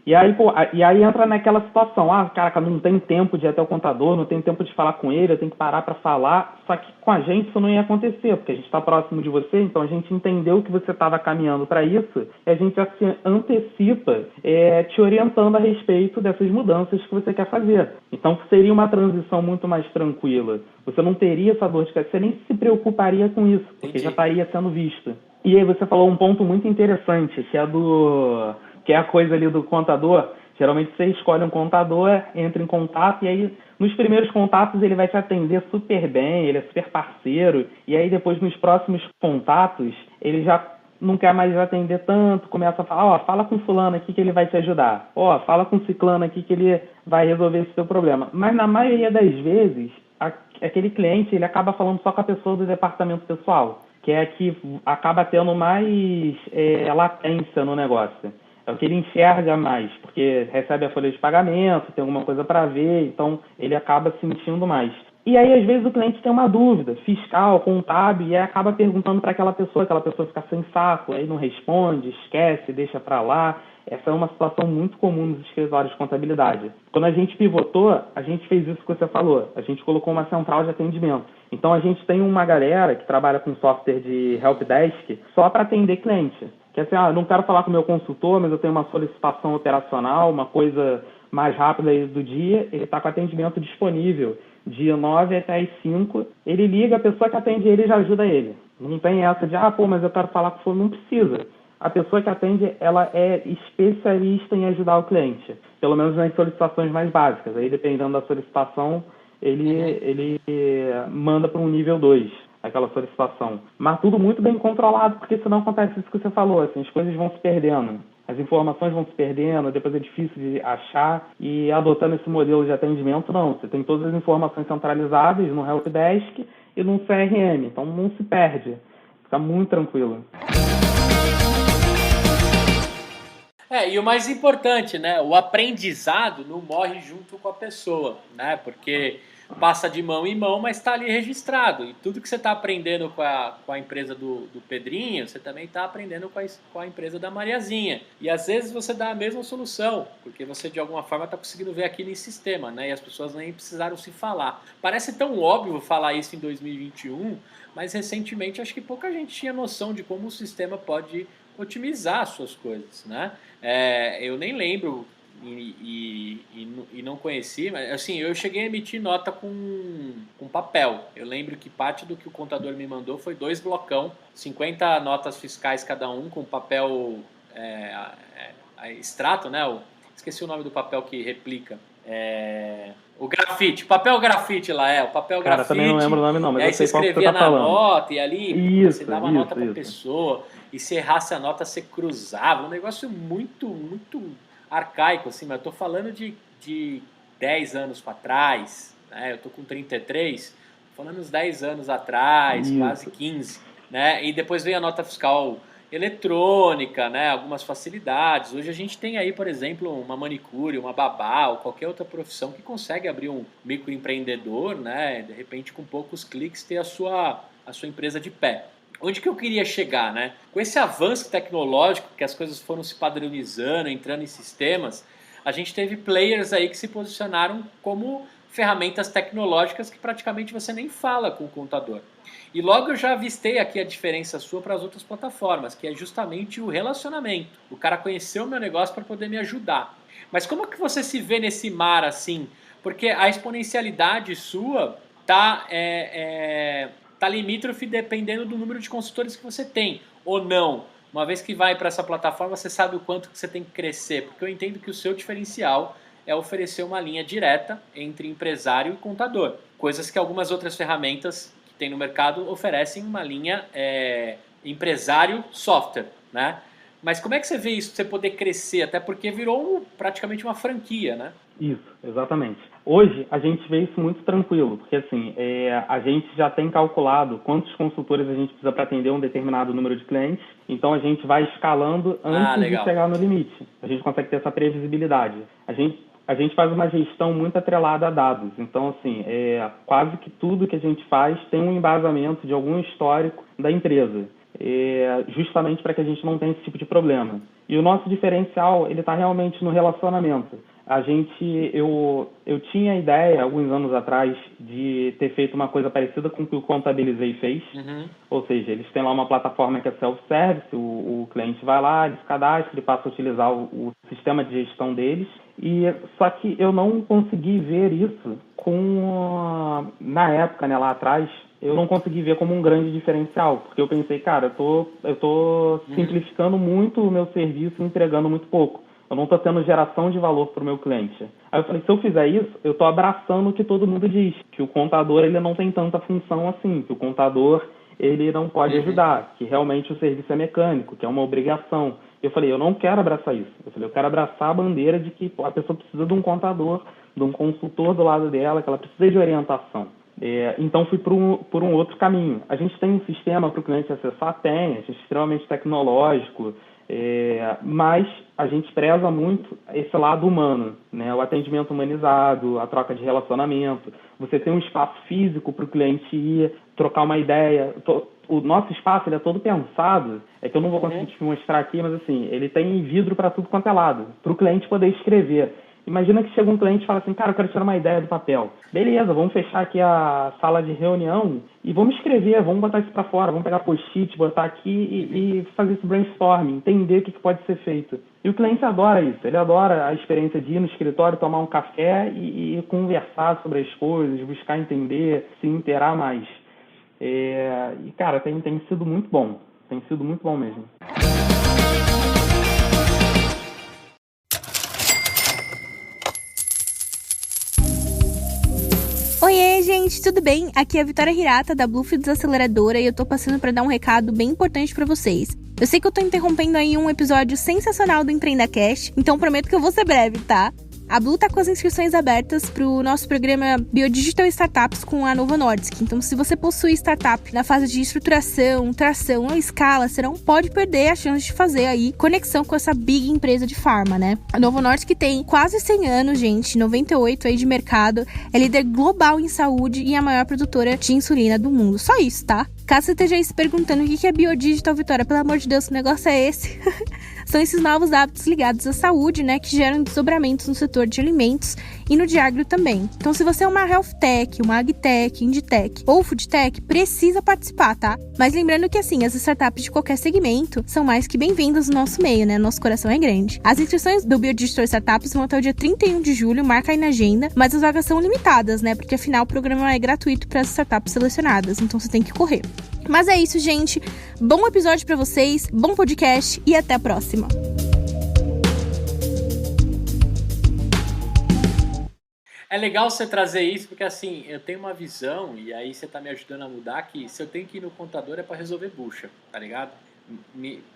E aí entra naquela situação, caraca, não tem tempo de ir até o contador, não tem tempo de falar com ele, eu tenho que parar para falar, só que com a gente isso não ia acontecer, porque a gente está próximo de você, então a gente entendeu que você estava caminhando para isso, e a gente já se antecipa te orientando a respeito dessas mudanças que você quer fazer. Então seria uma transição muito mais tranquila, você não teria essa dor de cabeça, você nem se preocuparia com isso, porque já estaria sendo visto. E aí você falou um ponto muito interessante, que é a coisa ali do contador. Geralmente você escolhe um contador, entra em contato, e aí nos primeiros contatos ele vai te atender super bem, ele é super parceiro, e aí depois nos próximos contatos ele já não quer mais atender tanto, começa a falar, fala com fulano aqui que ele vai te ajudar, fala com ciclano aqui que ele vai resolver esse seu problema. Mas na maioria das vezes, aquele cliente ele acaba falando só com a pessoa do departamento pessoal, que é que acaba tendo mais latência no negócio. É o que ele enxerga mais, porque recebe a folha de pagamento, tem alguma coisa para ver, então ele acaba sentindo mais. E aí, às vezes, o cliente tem uma dúvida fiscal, contábil, e aí acaba perguntando para aquela pessoa fica sem saco, aí não responde, esquece, deixa para lá. Essa é uma situação muito comum nos escritórios de contabilidade. Quando a gente pivotou, a gente fez isso que você falou. A gente colocou uma central de atendimento. Então, a gente tem uma galera que trabalha com software de helpdesk só para atender cliente. Que assim, não quero falar com o meu consultor, mas eu tenho uma solicitação operacional, uma coisa mais rápida aí do dia, ele está com atendimento disponível de 9 até as 5, ele liga, a pessoa que atende ele já ajuda ele. Não tem essa de, mas eu quero falar com o fulano, não precisa. A pessoa que atende, ela é especialista em ajudar o cliente, pelo menos nas solicitações mais básicas. Aí, dependendo da solicitação, ele manda para um nível 2, aquela solicitação. Mas tudo muito bem controlado, porque senão acontece isso que você falou, assim, as coisas vão se perdendo. As informações vão se perdendo, depois é difícil de achar, e adotando esse modelo de atendimento, não. Você tem todas as informações centralizadas no helpdesk e no CRM, então não se perde. Fica muito tranquilo. E o mais importante, né? O aprendizado não morre junto com a pessoa, né? Porque passa de mão em mão, mas está ali registrado. E tudo que você está aprendendo com a empresa do Pedrinho, você também está aprendendo com a empresa da Mariazinha. E às vezes você dá a mesma solução, porque você de alguma forma está conseguindo ver aquilo em sistema, né? E as pessoas nem precisaram se falar. Parece tão óbvio falar isso em 2021, mas recentemente acho que pouca gente tinha noção de como o sistema pode otimizar as suas coisas, né? Eu nem lembro e não conheci, mas assim, eu cheguei a emitir nota com papel. Eu lembro que parte do que o contador me mandou foi 2 blocão, 50 notas fiscais cada um, com papel extrato, né? Esqueci o nome do papel que replica. O grafite, papel grafite lá, o papel grafite. Cara, também não lembro o nome não, mas aí eu sei você qual que escrevia você tá na falando. Nota e ali você dava a nota pra isso. pessoa, e se errasse a nota você cruzava, um negócio muito, muito arcaico, assim, mas eu tô falando de 10 anos para trás, né? Eu tô com 33, tô falando uns 10 anos atrás, quase 15, né? E depois veio a nota fiscal eletrônica, né? Algumas facilidades. Hoje a gente tem aí, por exemplo, uma manicure, uma babá ou qualquer outra profissão que consegue abrir um microempreendedor, né? De repente, com poucos cliques, ter a sua empresa de pé. Onde que eu queria chegar, né? Com esse avanço tecnológico, que as coisas foram se padronizando, entrando em sistemas, a gente teve players aí que se posicionaram como ferramentas tecnológicas que praticamente você nem fala com o contador. E logo eu já avistei aqui a diferença sua para as outras plataformas, que é justamente o relacionamento. O cara conheceu o meu negócio para poder me ajudar. Mas como é que você se vê nesse mar assim? Porque a exponencialidade sua tá limítrofe dependendo do número de consultores que você tem, ou não. Uma vez que vai para essa plataforma, você sabe o quanto que você tem que crescer, porque eu entendo que o seu diferencial é oferecer uma linha direta entre empresário e contador, coisas que algumas outras ferramentas que tem no mercado oferecem uma linha empresário-software, né? Mas como é que você vê isso, você poder crescer, até porque virou praticamente uma franquia, né? Isso, exatamente. Hoje a gente vê isso muito tranquilo, porque assim, a gente já tem calculado quantos consultores a gente precisa para atender um determinado número de clientes, então a gente vai escalando antes de chegar no limite. A gente consegue ter essa previsibilidade. A gente faz uma gestão muito atrelada a dados, então assim, quase que tudo que a gente faz tem um embasamento de algum histórico da empresa. Justamente para que a gente não tenha esse tipo de problema. E o nosso diferencial, ele está realmente no relacionamento. Eu tinha a ideia, alguns anos atrás, de ter feito uma coisa parecida com o que o Contabilizei fez. Ou seja, eles têm lá uma plataforma que é self-service, o cliente vai lá, ele se cadastra, ele passa a utilizar o sistema de gestão deles. Só que eu não consegui ver isso na época, né, lá atrás, eu não consegui ver como um grande diferencial, porque eu pensei, cara, eu tô simplificando muito o meu serviço e entregando muito pouco. Eu não estou tendo geração de valor para o meu cliente. Aí eu falei, se eu fizer isso, eu estou abraçando o que todo mundo diz, que o contador ele não tem tanta função assim, que o contador ele não pode ajudar, que realmente o serviço é mecânico, que é uma obrigação. Eu falei, eu não quero abraçar isso. Eu falei, eu quero abraçar a bandeira de que a pessoa precisa de um contador, de um consultor do lado dela, que ela precisa de orientação. Então fui por um outro caminho. A gente tem um sistema para o cliente acessar? Tem, a gente é extremamente tecnológico, mas a gente preza muito esse lado humano, né? O atendimento humanizado, a troca de relacionamento. Você tem um espaço físico para o cliente ir, trocar uma ideia. O nosso espaço ele é todo pensado, é que eu não vou conseguir te mostrar aqui, mas assim, ele tem vidro para tudo quanto é lado, para o cliente poder escrever. Imagina que chega um cliente e fala assim, cara, eu quero tirar uma ideia do papel. Beleza, vamos fechar aqui a sala de reunião e vamos escrever, vamos botar isso para fora, vamos pegar post-it, botar aqui e fazer esse brainstorming, entender o que pode ser feito. E o cliente adora isso, ele adora a experiência de ir no escritório, tomar um café e conversar sobre as coisas, buscar entender, se inteirar mais. E, cara, tem sido muito bom, tem sido muito bom mesmo. Oiê, gente, tudo bem? Aqui é a Vitória Hirata, da Bluefield Desaceleradora, e eu tô passando pra dar um recado bem importante pra vocês. Eu sei que eu tô interrompendo aí um episódio sensacional do EmpreendaCast, então prometo que eu vou ser breve, tá? A Blue tá com as inscrições abertas pro nosso programa Biodigital Startups com a Novo Nordisk. Então, se você possui startup na fase de estruturação, tração ou escala, você não pode perder a chance de fazer aí conexão com essa big empresa de farma, né? A Novo Nordisk tem quase 100 anos, gente, 98 aí de mercado, é líder global em saúde e a maior produtora de insulina do mundo. Só isso, tá? Caso você esteja aí se perguntando o que é Biodigital, Vitória, pelo amor de Deus, que negócio é esse? São esses novos hábitos ligados à saúde, né, que geram desdobramentos no setor de alimentos e no de agro também. Então, se você é uma health tech, uma agtech, inditech ou foodtech, precisa participar, tá? Mas lembrando que, assim, as startups de qualquer segmento são mais que bem-vindas no nosso meio, né? Nosso coração é grande. As inscrições do Biodigital Startups vão até o dia 31 de julho, marca aí na agenda, mas as vagas são limitadas, né? Porque, afinal, o programa é gratuito para as startups selecionadas, então você tem que correr. Mas é isso, gente. Bom episódio pra vocês, bom podcast e até a próxima. É legal você trazer isso, porque assim, eu tenho uma visão, e aí você tá me ajudando a mudar, que se eu tenho que ir no contador é pra resolver bucha, tá ligado?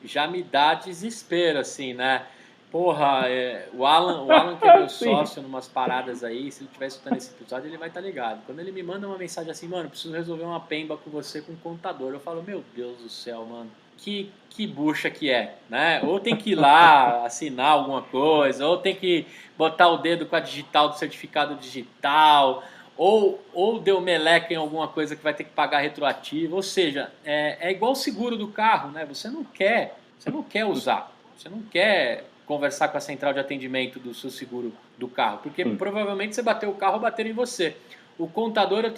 Já me dá desespero, assim, né? Porra, o Alan que é meu sócio numas paradas aí, se ele estiver escutando esse episódio, ele vai estar ligado. Quando ele me manda uma mensagem assim, mano, preciso resolver uma pemba com você com o contador, eu falo, meu Deus do céu, mano, que bucha que é, né? Ou tem que ir lá assinar alguma coisa, ou tem que botar o dedo com a digital do certificado digital, ou deu meleca em alguma coisa que vai ter que pagar retroativo, ou seja, é igual o seguro do carro, né? Você não quer usar, você não quer conversar com a central de atendimento do seu seguro do carro, porque provavelmente você bateu o carro ou bateram em você. O contador, eu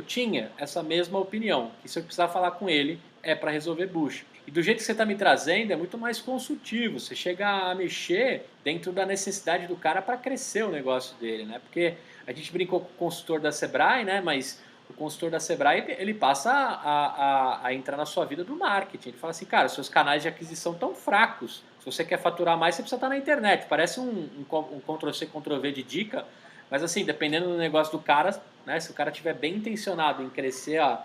tinha essa mesma opinião, que se eu precisar falar com ele, é para resolver bucha. E do jeito que você está me trazendo, é muito mais consultivo, você chega a mexer dentro da necessidade do cara para crescer o negócio dele, né? Porque a gente brincou com o consultor da Sebrae, né? Mas o consultor da Sebrae, ele passa a entrar na sua vida do marketing. Ele fala assim, cara, seus canais de aquisição estão fracos. Se você quer faturar mais, você precisa estar na internet. Parece um Ctrl-C, Ctrl-V de dica, mas assim, dependendo do negócio do cara, né, se o cara estiver bem intencionado em crescer a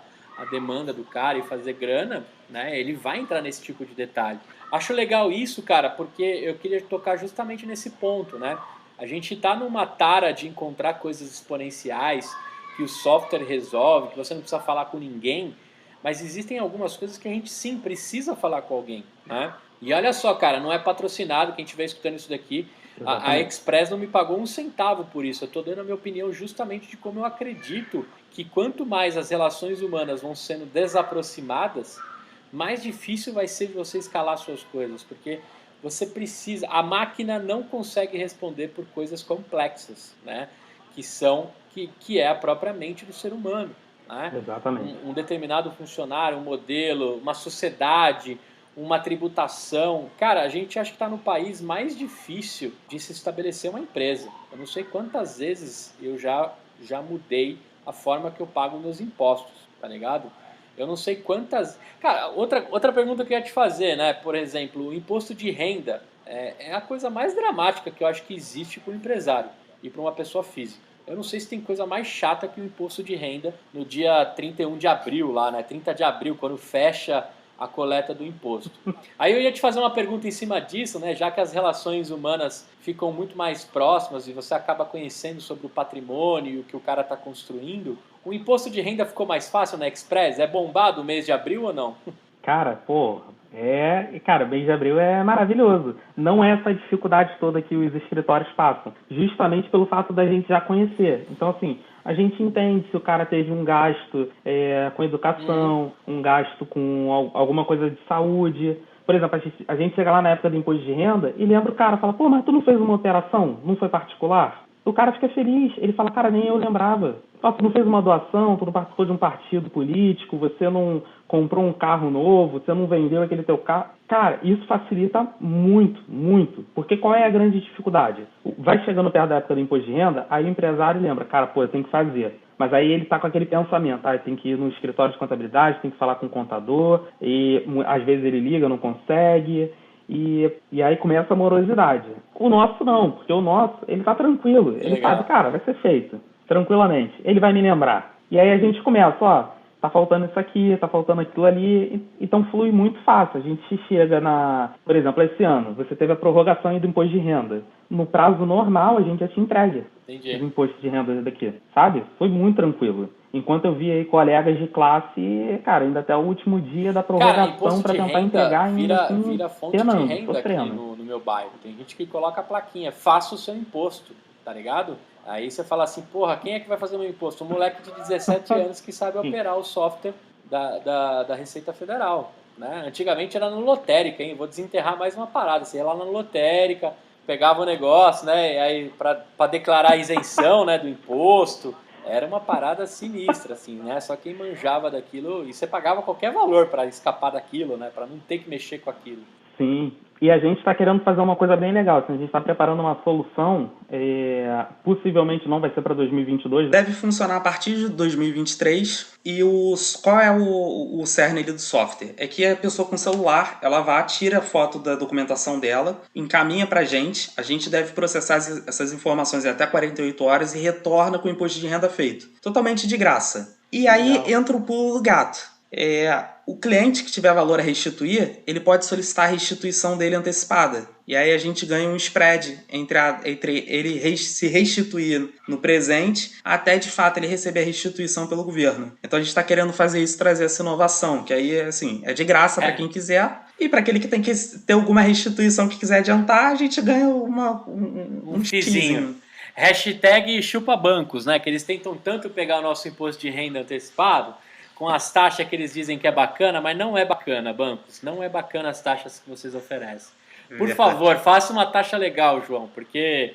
demanda do cara e fazer grana, né, ele vai entrar nesse tipo de detalhe. Acho legal isso, cara, porque eu queria tocar justamente nesse ponto, né? A gente está numa tara de encontrar coisas exponenciais que o software resolve, que você não precisa falar com ninguém, mas existem algumas coisas que a gente sim precisa falar com alguém, né? E olha só, cara, não é patrocinado, quem estiver escutando isso daqui, a Express não me pagou um centavo por isso. Eu estou dando a minha opinião justamente de como eu acredito que quanto mais as relações humanas vão sendo desaproximadas, mais difícil vai ser de você escalar suas coisas, porque você precisa... A máquina não consegue responder por coisas complexas, né? Que é a própria mente do ser humano, né? Exatamente. Um determinado funcionário, um modelo, uma sociedade, uma tributação. Cara, a gente acha que está no país mais difícil de se estabelecer uma empresa. Eu não sei quantas vezes eu já mudei a forma que eu pago meus impostos, tá ligado? Eu não sei quantas... Cara, outra pergunta que eu ia te fazer, né? Por exemplo, o imposto de renda é a coisa mais dramática que eu acho que existe para o empresário e para uma pessoa física. Eu não sei se tem coisa mais chata que o imposto de renda no dia 31 de abril, lá, né? 30 de abril, quando fecha a coleta do imposto. Aí eu ia te fazer uma pergunta em cima disso, né? Já que as relações humanas ficam muito mais próximas e você acaba conhecendo sobre o patrimônio e o que o cara está construindo, o imposto de renda ficou mais fácil na Express? É bombado o mês de abril ou não? Cara, cara, mês de abril é maravilhoso. Não é essa dificuldade toda que os escritórios passam, justamente pelo fato da gente já conhecer. Então, assim, a gente entende se o cara teve um gasto com educação, um gasto com alguma coisa de saúde. Por exemplo, a gente chega lá na época do imposto de renda e lembra o cara, fala, pô, mas tu não fez uma operação? Não foi particular? O cara fica feliz, ele fala, cara, nem eu lembrava. Tu não fez uma doação, tu não participou de um partido político, você não comprou um carro novo, você não vendeu aquele teu carro. Cara, isso facilita muito, muito. Porque qual é a grande dificuldade? Vai chegando perto da época do imposto de renda, aí o empresário lembra, cara, eu tenho que fazer. Mas aí ele tá com aquele pensamento, tem que ir no escritório de contabilidade, tem que falar com o contador, e às vezes ele liga, não consegue. E aí começa a morosidade. O nosso não, porque o nosso, ele tá tranquilo. Ele sabe, cara, vai ser feito. Tranquilamente. Ele vai me lembrar. E aí a gente começa, tá faltando isso aqui, tá faltando aquilo ali. Então flui muito fácil. A gente chega por exemplo, esse ano, você teve a prorrogação do imposto de renda. No prazo normal, a gente já te entrega os impostos de renda daqui, sabe? Foi muito tranquilo. Enquanto eu vi aí colegas de classe, cara, ainda até o último dia da prorrogação para tentar entregar vira fonte de renda aqui no meu bairro. Tem gente que coloca a plaquinha, faça o seu imposto, tá ligado? Aí você fala assim, porra, quem é que vai fazer o meu imposto? Um moleque de 17 anos que sabe operar o software da Receita Federal, né? Antigamente era no Lotérica, hein? Vou desenterrar mais uma parada. Você ia lá na Lotérica, pegava o negócio, né? E aí para declarar a isenção, né, do imposto. Era uma parada sinistra, assim, né? Só quem manjava daquilo, e você pagava qualquer valor para escapar daquilo, né? Para não ter que mexer com aquilo. Sim, e a gente está querendo fazer uma coisa bem legal. Assim, a gente está preparando uma solução, possivelmente não vai ser para 2022. Deve funcionar a partir de 2023. E qual é o cerne ali do software? É que a pessoa com celular, ela tira a foto da documentação dela, encaminha para a gente deve processar essas informações em até 48 horas e retorna com o imposto de renda feito. Totalmente de graça. E aí entra o pulo do gato. O cliente que tiver valor a restituir, ele pode solicitar a restituição dele antecipada. E aí a gente ganha um spread entre ele se restituir no presente até de fato ele receber a restituição pelo governo. Então a gente está querendo fazer isso, trazer essa inovação, que aí assim, é de graça para quem quiser. E para aquele que tem que ter alguma restituição que quiser adiantar, a gente ganha um fizinho. Hashtag chupa bancos, né? Que eles tentam tanto pegar o nosso imposto de renda antecipado com as taxas que eles dizem que é bacana, mas não é bacana, bancos. Não é bacana as taxas que vocês oferecem. Por favor, faça uma taxa legal, João, porque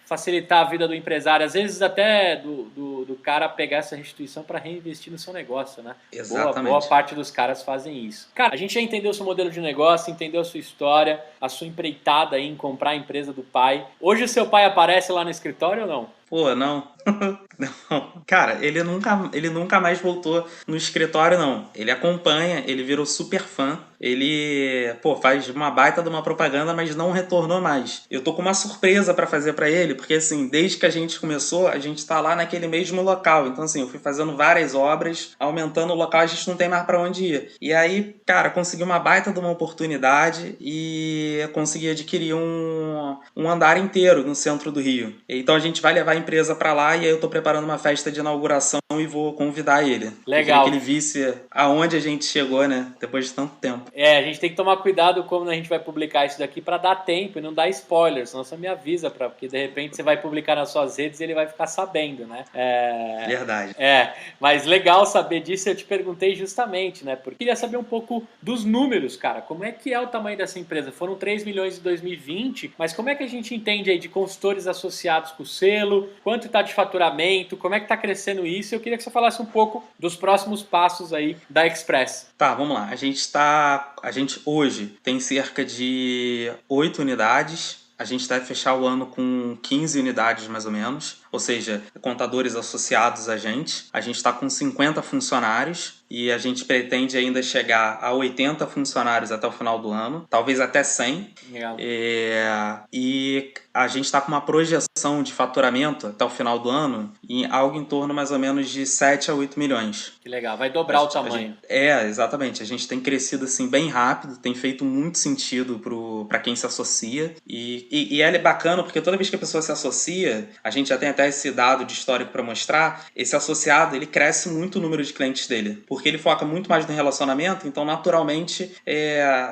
facilitar a vida do empresário, às vezes até do cara pegar essa restituição para reinvestir no seu negócio, né? Exatamente. Boa parte dos caras fazem isso. Cara, a gente já entendeu o seu modelo de negócio, entendeu a sua história, a sua empreitada aí em comprar a empresa do pai. Hoje o seu pai aparece lá no escritório ou não? Pô, não. Não. Cara, ele nunca mais voltou no escritório, não. Ele acompanha, ele virou super fã. Ele, faz uma baita de uma propaganda, mas não retornou mais. Eu tô com uma surpresa pra fazer pra ele, porque assim, desde que a gente começou, a gente tá lá naquele mesmo local. Então assim, eu fui fazendo várias obras, aumentando o local, a gente não tem mais pra onde ir. E aí, cara, consegui uma baita de uma oportunidade e consegui adquirir um andar inteiro no centro do Rio. Então a gente vai levar a empresa pra lá e aí eu tô preparando uma festa de inauguração e vou convidar ele. Legal. Que ele visse aonde a gente chegou, né? Depois de tanto tempo. A gente tem que tomar cuidado como a gente vai publicar isso daqui para dar tempo e não dar spoilers, senão você me avisa, porque de repente você vai publicar nas suas redes e ele vai ficar sabendo, né? Verdade. Mas legal saber disso, eu te perguntei justamente, né? Porque eu queria saber um pouco dos números, cara. Como é que é o tamanho dessa empresa? Foram 3 milhões em 2020, mas como é que a gente entende aí de consultores associados com o selo? Quanto está de faturamento? Como é que está crescendo isso? Eu queria que você falasse um pouco dos próximos passos aí da Express. Tá, vamos lá. A gente hoje tem cerca de 8 unidades. A gente deve fechar o ano com 15 unidades, mais ou menos. ou seja, contadores associados a gente. A gente está com 50 funcionários e a gente pretende ainda chegar a 80 funcionários até o final do ano, talvez até 100. Legal. E a gente está com uma projeção de faturamento até o final do ano em algo em torno mais ou menos de 7 a 8 milhões. Que legal, vai dobrar o tamanho. Exatamente. A gente tem crescido assim bem rápido, tem feito muito sentido para quem se associa. E é bacana porque toda vez que a pessoa se associa, a gente já tem até esse dado de histórico para mostrar, esse associado ele cresce muito o número de clientes dele, porque ele foca muito mais no relacionamento, então naturalmente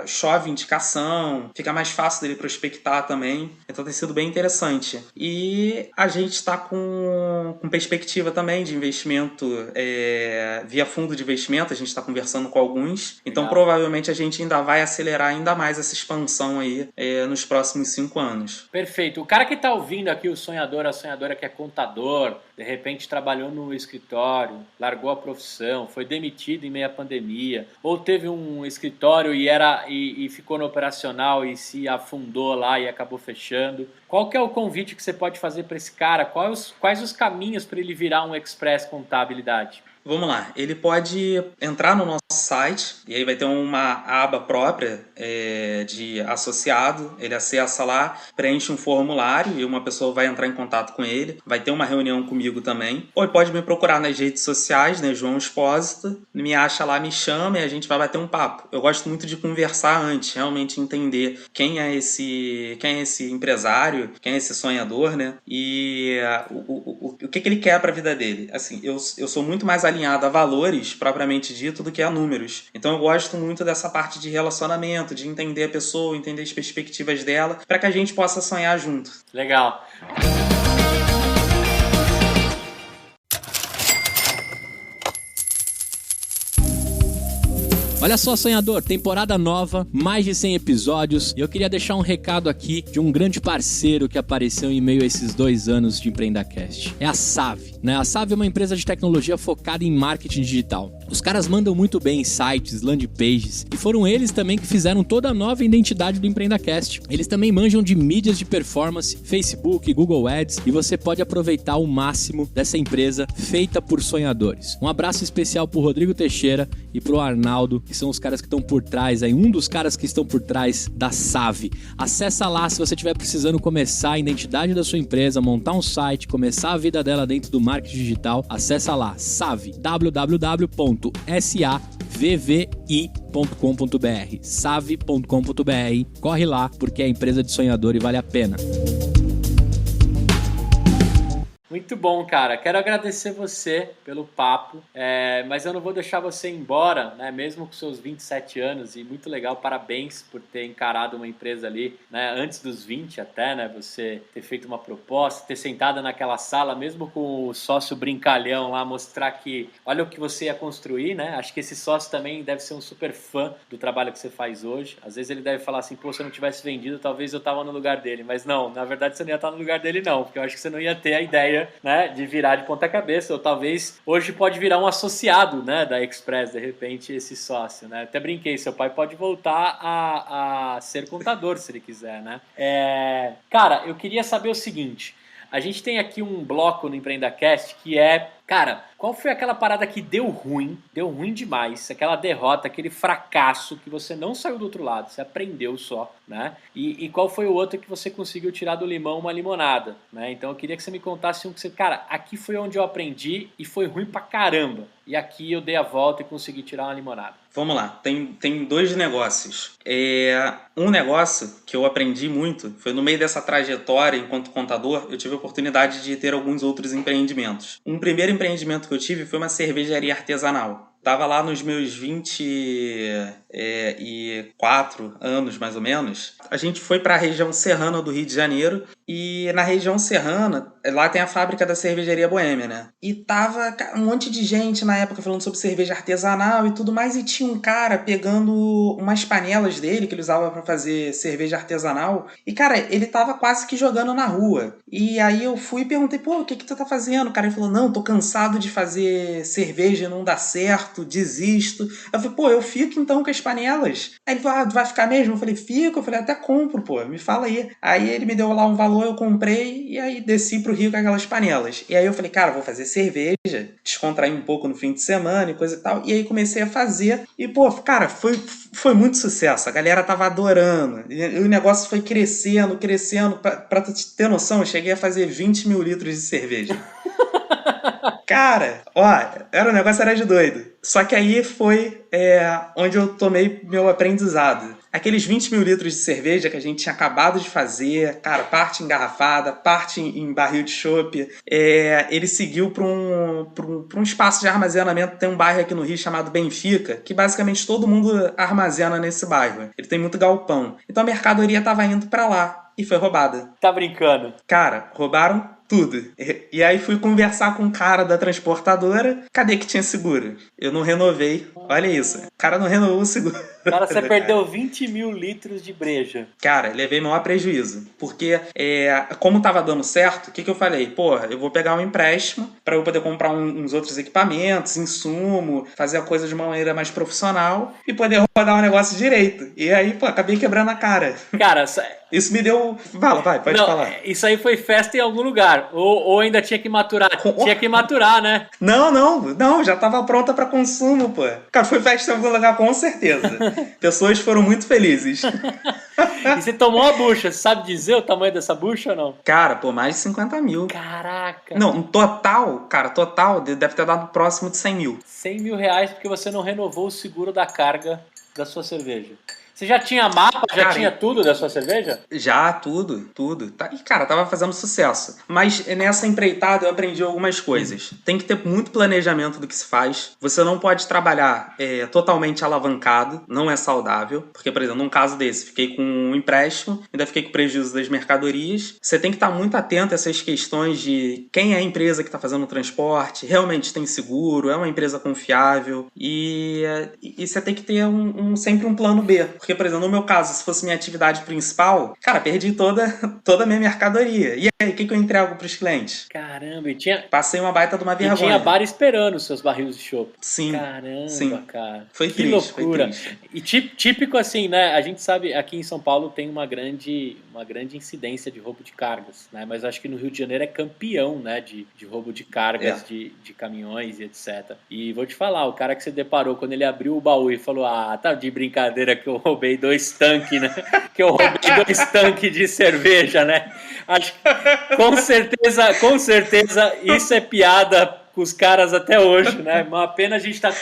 chove indicação, fica mais fácil dele prospectar também. Então tem sido bem interessante. E a gente está com perspectiva também de investimento via fundo de investimento, a gente está conversando com alguns. Então provavelmente a gente ainda vai acelerar ainda mais essa expansão aí nos próximos 5 anos. Perfeito. O cara que está ouvindo aqui, o sonhador, a sonhadora que é contador, de repente trabalhou no escritório, largou a profissão, foi demitido em meio à pandemia, ou teve um escritório e ficou no operacional e se afundou lá e acabou fechando. Qual que é o convite que você pode fazer para esse cara? Quais os caminhos para ele virar um Express Contabilidade? Vamos lá, ele pode entrar no nosso site e aí vai ter uma aba própria de associado, ele acessa lá, preenche um formulário e uma pessoa vai entrar em contato com ele, vai ter uma reunião comigo também, ou ele pode me procurar nas redes sociais, né, João Expósito, me acha lá, me chama e a gente vai bater um papo. Eu gosto muito de conversar antes, realmente entender quem é esse empresário, quem é esse sonhador, né, e o que ele quer para a vida dele. Assim, eu sou muito mais alinhado a valores, propriamente dito, do que a números. Então eu gosto muito dessa parte de relacionamento, de entender a pessoa, entender as perspectivas dela, para que a gente possa sonhar junto. Legal. Olha só, sonhador, temporada nova, mais de 100 episódios, e eu queria deixar um recado aqui de um grande parceiro que apareceu em meio a esses 2 anos de EmpreendaCast. É a Save, né? A Save é uma empresa de tecnologia focada em marketing digital. Os caras mandam muito bem em sites, landing pages, e foram eles também que fizeram toda a nova identidade do EmpreendaCast. Eles também manjam de mídias de performance, Facebook, Google Ads, e você pode aproveitar o máximo dessa empresa feita por sonhadores. Um abraço especial pro Rodrigo Teixeira e pro Arnaldo, que são os caras que estão por trás aí, um dos caras que estão por trás da Save. Acessa lá se você estiver precisando começar a identidade da sua empresa, montar um site, começar a vida dela dentro do marketing digital. Acessa lá, Save, www.savvi.com.br, save.com.br. Corre lá, porque é empresa de sonhador e vale a pena. Muito bom, cara. Quero agradecer você pelo papo, mas eu não vou deixar você ir embora, né? Mesmo com seus 27 anos, e muito legal, parabéns por ter encarado uma empresa ali, né? Antes dos 20 até, né? Você ter feito uma proposta, ter sentado naquela sala, mesmo com o sócio brincalhão lá, mostrar que olha o que você ia construir, né? Acho que esse sócio também deve ser um super fã do trabalho que você faz hoje. Às vezes ele deve falar assim, pô, se eu não tivesse vendido, talvez eu tava no lugar dele. Mas não, na verdade você não ia estar no lugar dele não, porque eu acho que você não ia ter a ideia, né, de virar de ponta cabeça, ou talvez hoje pode virar um associado, né, da Express, de repente esse sócio, né? Até brinquei, seu pai pode voltar a ser contador se ele quiser, né? Cara, eu queria saber o seguinte, a gente tem aqui um bloco no EmpreendaCast que cara, qual foi aquela parada que deu ruim demais, aquela derrota, aquele fracasso que você não saiu do outro lado, você aprendeu só, né? E qual foi o outro que você conseguiu tirar do limão uma limonada, né? Então eu queria que você me contasse um que você, cara, aqui foi onde eu aprendi e foi ruim pra caramba. E aqui eu dei a volta e consegui tirar uma limonada. Vamos lá, tem 2 negócios. Um negócio que eu aprendi muito, foi no meio dessa trajetória enquanto contador, eu tive a oportunidade de ter alguns outros empreendimentos. Um primeiro empreendimento que eu tive foi uma cervejaria artesanal. Tava lá nos meus 24 anos, mais ou menos. A gente foi para a região serrana do Rio de Janeiro. E na região serrana, lá tem a fábrica da cervejaria Boêmia, né? E tava um monte de gente na época falando sobre cerveja artesanal e tudo mais. E tinha um cara pegando umas panelas dele que ele usava para fazer cerveja artesanal. E, cara, ele tava quase que jogando na rua. E aí eu fui e perguntei, pô, o que tu tá fazendo? O cara falou, não, tô cansado de fazer cerveja e não dá certo, desisto. Eu falei, pô, eu fico então com as panelas. Aí ele falou, vai ficar mesmo? Eu falei, fico. Eu falei, até compro, pô, me fala aí. Aí ele me deu lá um valor falou, eu comprei e aí desci pro Rio com aquelas panelas. E aí eu falei, cara, vou fazer cerveja, descontrair um pouco no fim de semana e coisa e tal. E aí comecei a fazer e, pô, cara, foi muito sucesso. A galera tava adorando. E o negócio foi crescendo. Pra tu ter noção, eu cheguei a fazer 20 mil litros de cerveja. Cara, ó, o negócio era de doido. Só que aí foi onde eu tomei meu aprendizado. Aqueles 20 mil litros de cerveja que a gente tinha acabado de fazer, cara, parte engarrafada, parte em barril de chopp, ele seguiu para um espaço de armazenamento. Tem um bairro aqui no Rio chamado Benfica, que basicamente todo mundo armazena nesse bairro. Ele tem muito galpão. Então a mercadoria estava indo para lá e foi roubada. Tá brincando? Cara, roubaram tudo. E aí fui conversar com o cara da transportadora. Cadê que tinha seguro? Eu não renovei. Olha isso. O cara não renovou o seguro. Cara, você perdeu 20 mil litros de breja. Cara, levei maior prejuízo. Porque, como tava dando certo, o que eu falei? Porra, eu vou pegar um empréstimo para eu poder comprar uns outros equipamentos, insumo, fazer a coisa de uma maneira mais profissional e poder rodar um negócio direito. E aí, pô, acabei quebrando a cara. Cara, isso me deu... Pode falar. Isso aí foi festa em algum lugar. Ou ainda tinha que maturar. Tinha que maturar, né? Não, já tava pronta para consumo, pô. Cara, foi festa em algum lugar, com certeza. Pessoas foram muito felizes. E você tomou uma bucha. Você sabe dizer o tamanho dessa bucha ou não? Cara, pô, mais de 50 mil. Caraca. Não, um total deve ter dado próximo de 100 mil. 100 mil reais porque você não renovou o seguro da carga da sua cerveja. Você já tinha mapa, tinha tudo da sua cerveja? Já, tudo. E, cara, tava fazendo sucesso. Mas nessa empreitada eu aprendi algumas coisas. Tem que ter muito planejamento do que se faz. Você não pode trabalhar totalmente alavancado. Não é saudável. Porque, por exemplo, num caso desse, fiquei com um empréstimo, ainda fiquei com prejuízo das mercadorias. Você tem que estar muito atento a essas questões de quem é a empresa que está fazendo o transporte, realmente tem seguro, é uma empresa confiável. E você tem que ter sempre um plano B. Porque, por exemplo, no meu caso, se fosse minha atividade principal, cara, perdi toda a minha mercadoria. E aí, o que eu entrego pros clientes? Caramba, Passei uma baita de uma vergonha. E tinha bar esperando os seus barris de chopp. Sim. Caramba, sim. Cara. Foi que triste, loucura. Foi triste. E típico assim, né? A gente sabe, aqui em São Paulo tem uma grande incidência de roubo de cargas, né? Mas acho que no Rio de Janeiro é campeão, né? De roubo de cargas, de caminhões e etc. E vou te falar, o cara que você deparou quando ele abriu o baú e falou, tá de brincadeira que eu roubei 2 tanques, né? Que eu roubei 2 tanques de cerveja, né? Acho que com certeza isso é piada com os caras até hoje, né? Uma pena a gente tá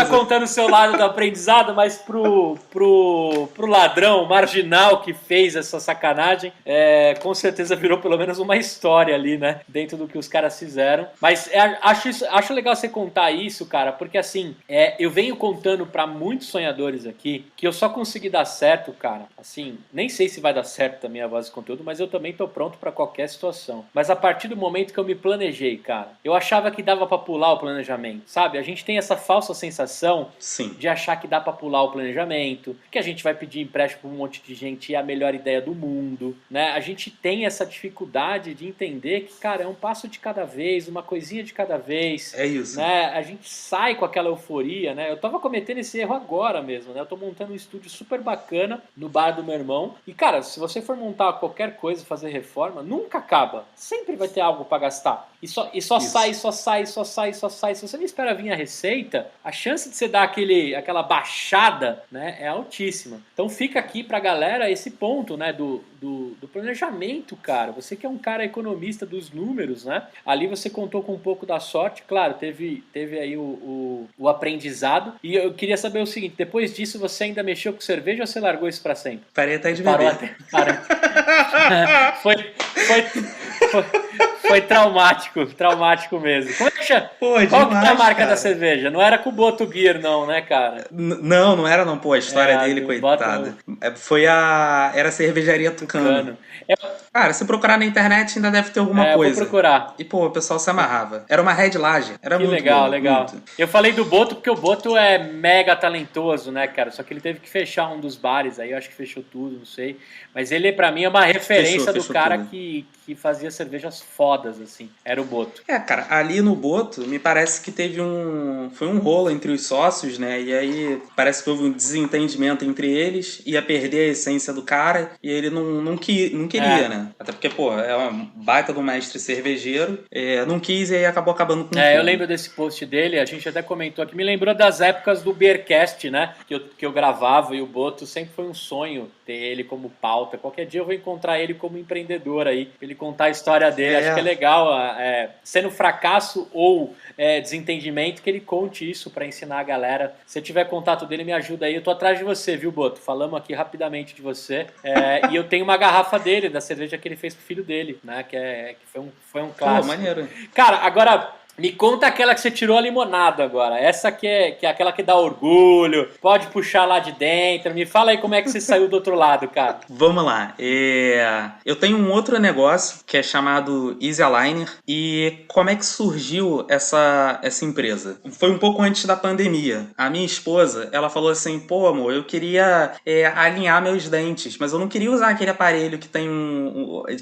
contando o seu lado do aprendizado, mas pro ladrão marginal que fez essa sacanagem, com certeza virou pelo menos uma história ali, né? Dentro do que os caras fizeram. Mas acho legal você contar isso, cara, porque assim, eu venho contando pra muitos sonhadores aqui que eu só consegui dar certo, cara. Assim, nem sei se vai dar certo também a voz de conteúdo, mas eu também tô pronto pra qualquer situação. Mas a partir do momento que eu me planejei, cara, eu achava que dava pra pular o planejamento, sabe? A gente tem essa falsa sensação de achar que dá pra pular o planejamento, que a gente vai pedir empréstimo pra um monte de gente e é a melhor ideia do mundo, né? A gente tem essa dificuldade de entender que, cara, é um passo de cada vez, uma coisinha de cada vez. É isso. Né? A gente sai com aquela euforia, né? Eu tava cometendo esse erro agora mesmo, né? Eu tô montando um estúdio super bacana no bar do meu irmão e, cara, se você for montar qualquer coisa, fazer reforma, nunca acaba. Sempre vai ter algo pra gastar. E só sai. Se você não espera vir a receita, a chance de você dar aquela baixada, né, é altíssima. Então fica aqui pra galera esse ponto, né, do planejamento, cara. Você que é um cara economista dos números, né? Ali você contou com um pouco da sorte, claro, teve aí o aprendizado. E eu queria saber o seguinte, depois disso você ainda mexeu com cerveja ou você largou isso pra sempre? Parei até de beber. Foi traumático mesmo. Como é que chama? Qual que é a marca da cerveja? Não era com o Boto Gear, não, né, cara? Não era não, pô, a história dele, coitado. Era a cervejaria Tucano. Cara, se procurar na internet ainda deve ter alguma coisa. Vou procurar. E, pô, o pessoal se amarrava. Era uma Red Lager. Era que muito legal, bom, legal. Muito. Eu falei do Boto porque o Boto é mega talentoso, né, cara? Só que ele teve que fechar um dos bares aí, eu acho que fechou tudo, não sei. Mas ele, pra mim, é uma referência do cara que fazia cervejas fodas. fodas, assim. Era o Boto. Cara, ali no Boto, me parece que foi um rolo entre os sócios, né? E aí parece que houve um desentendimento entre eles, ia perder a essência do cara, e ele não queria, né? Até porque, pô, é uma baita do mestre cervejeiro, não quis e aí acabou acabando com tudo. Eu lembro desse post dele, a gente até comentou aqui, me lembrou das épocas do Beercast, né? Que eu gravava, e o Boto sempre foi um sonho ter ele como pauta. Qualquer dia eu vou encontrar ele como empreendedor aí, pra ele contar a história dele. Acho que é legal, sendo fracasso ou desentendimento, que ele conte isso pra ensinar a galera. Se tiver contato dele, me ajuda aí. Eu tô atrás de você, viu, Boto? Falamos aqui rapidamente de você. E eu tenho uma garrafa dele, da cerveja que ele fez pro filho dele, né? Que foi um clássico. Pô, maneiro. Cara, agora... Me conta aquela que você tirou a limonada agora. Essa que é aquela que dá orgulho. Pode puxar lá de dentro. Me fala aí como é que você saiu do outro lado, cara. Vamos lá. Eu tenho um outro negócio que é chamado Easy Aligner. E como é que surgiu essa empresa? Foi um pouco antes da pandemia. A minha esposa, ela falou assim, pô, amor, eu queria alinhar meus dentes, mas eu não queria usar aquele aparelho que tem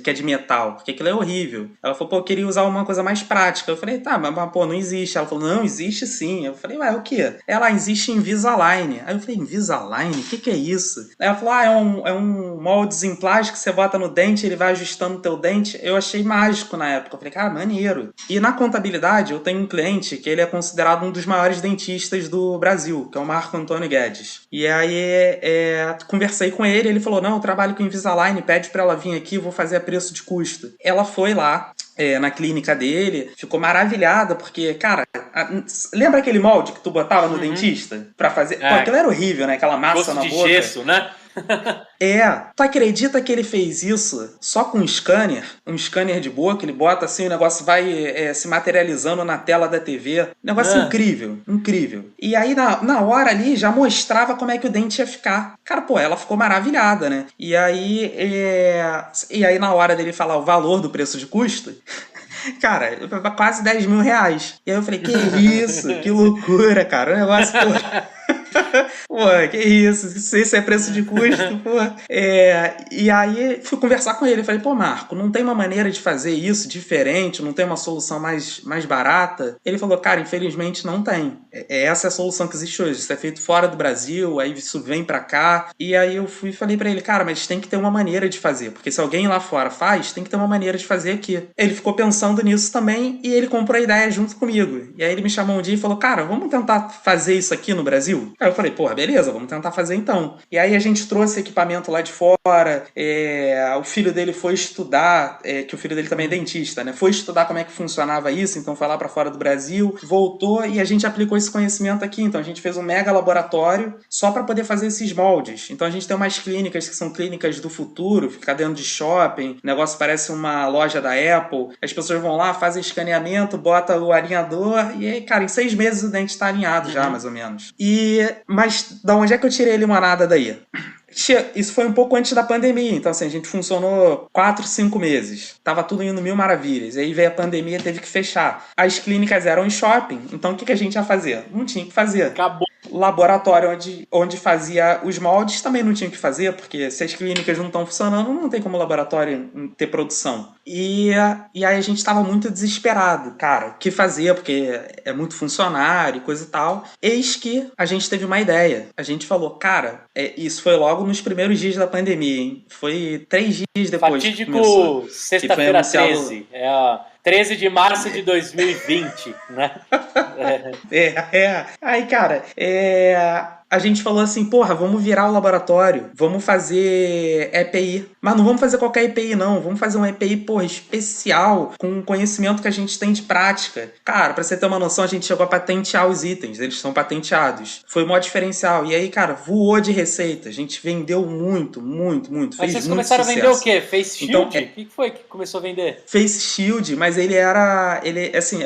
que é de metal, porque aquilo é horrível. Ela falou, pô, eu queria usar uma coisa mais prática. Eu falei, tá, mas pô, não existe. Ela falou, não, existe sim. Eu falei, ué, o quê? Ela existe Invisalign. Aí eu falei, Invisalign? O que é isso? Aí ela falou, é um moldes em plástico que você bota no dente, ele vai ajustando o teu dente. Eu achei mágico na época. Eu falei, cara, maneiro. E na contabilidade, eu tenho um cliente que ele é considerado um dos maiores dentistas do Brasil, que é o Marco Antônio Guedes. E aí, conversei com ele falou, não, eu trabalho com Invisalign, pede pra ela vir aqui, eu vou fazer a preço de custo. Ela foi lá, na clínica dele, ficou maravilhada, porque, cara, lembra aquele molde que tu botava no dentista pra fazer? Pô, aquilo era horrível, né? Aquela massa na boca. Gosto de gesso, né? Tu acredita que ele fez isso só com um scanner de boca, ele bota assim, o negócio vai se materializando na tela da TV, negócio incrível. E aí na hora ali já mostrava como é que o dente ia ficar. Cara, pô, ela ficou maravilhada, né? E aí na hora dele falar o valor do preço de custo, cara, quase 10 mil reais. E aí eu falei, que isso? Que loucura, cara. O negócio... Pô, que isso? Isso é preço de custo, pô. E aí fui conversar com ele. Falei, pô, Marco, não tem uma maneira de fazer isso diferente? Não tem uma solução mais barata? Ele falou, cara, infelizmente não tem. Essa é a solução que existe hoje. Isso é feito fora do Brasil, aí isso vem pra cá. E aí eu fui e falei pra ele, cara, mas tem que ter uma maneira de fazer. Porque se alguém lá fora faz, tem que ter uma maneira de fazer aqui. Ele ficou pensando nisso também e ele comprou a ideia junto comigo. E aí ele me chamou um dia e falou, cara, vamos tentar fazer isso aqui no Brasil? Aí eu falei, porra, beleza, vamos tentar fazer então. E aí a gente trouxe equipamento lá de fora, o filho dele foi estudar, que o filho dele também é dentista, né? Foi estudar como é que funcionava isso, então foi lá pra fora do Brasil, voltou e a gente aplicou esse conhecimento aqui. Então a gente fez um mega laboratório só pra poder fazer esses moldes. Então a gente tem umas clínicas que são clínicas do futuro, fica dentro de shopping, o negócio parece uma loja da Apple, as pessoas vão lá, fazem escaneamento, bota o alinhador e aí, cara, em 6 meses o dente tá alinhado já, mais ou menos. Mas da onde é que eu tirei a limonada daí? Isso foi um pouco antes da pandemia, então assim, a gente funcionou 4, 5 meses. Tava tudo indo mil maravilhas. E aí veio a pandemia, teve que fechar. As clínicas eram em shopping, então o que a gente ia fazer? Não tinha que fazer. Acabou. Laboratório onde fazia os moldes também não tinha que fazer, porque se as clínicas não estão funcionando, não tem como o laboratório ter produção. E aí a gente estava muito desesperado, cara, o que fazer, porque é muito funcionário e coisa e tal. Eis que a gente teve uma ideia. A gente falou, cara, isso foi logo nos primeiros dias da pandemia, hein? Foi 3 dias depois. Fatídico sexta-feira 13. É a 13 de março de 2020, né? Aí, cara, a gente falou assim, porra, vamos virar o laboratório, vamos fazer EPI. Mas não vamos fazer qualquer EPI, não. Vamos fazer um EPI, porra, especial, com o conhecimento que a gente tem de prática. Cara, pra você ter uma noção, a gente chegou a patentear os itens. Eles são patenteados. Foi o maior diferencial. E aí, cara, voou de receita. A gente vendeu muito. Mas fez vocês muito começaram sucesso. a vender o quê? Face Shield? Então, O que foi que começou a vender? Face Shield, mas ele era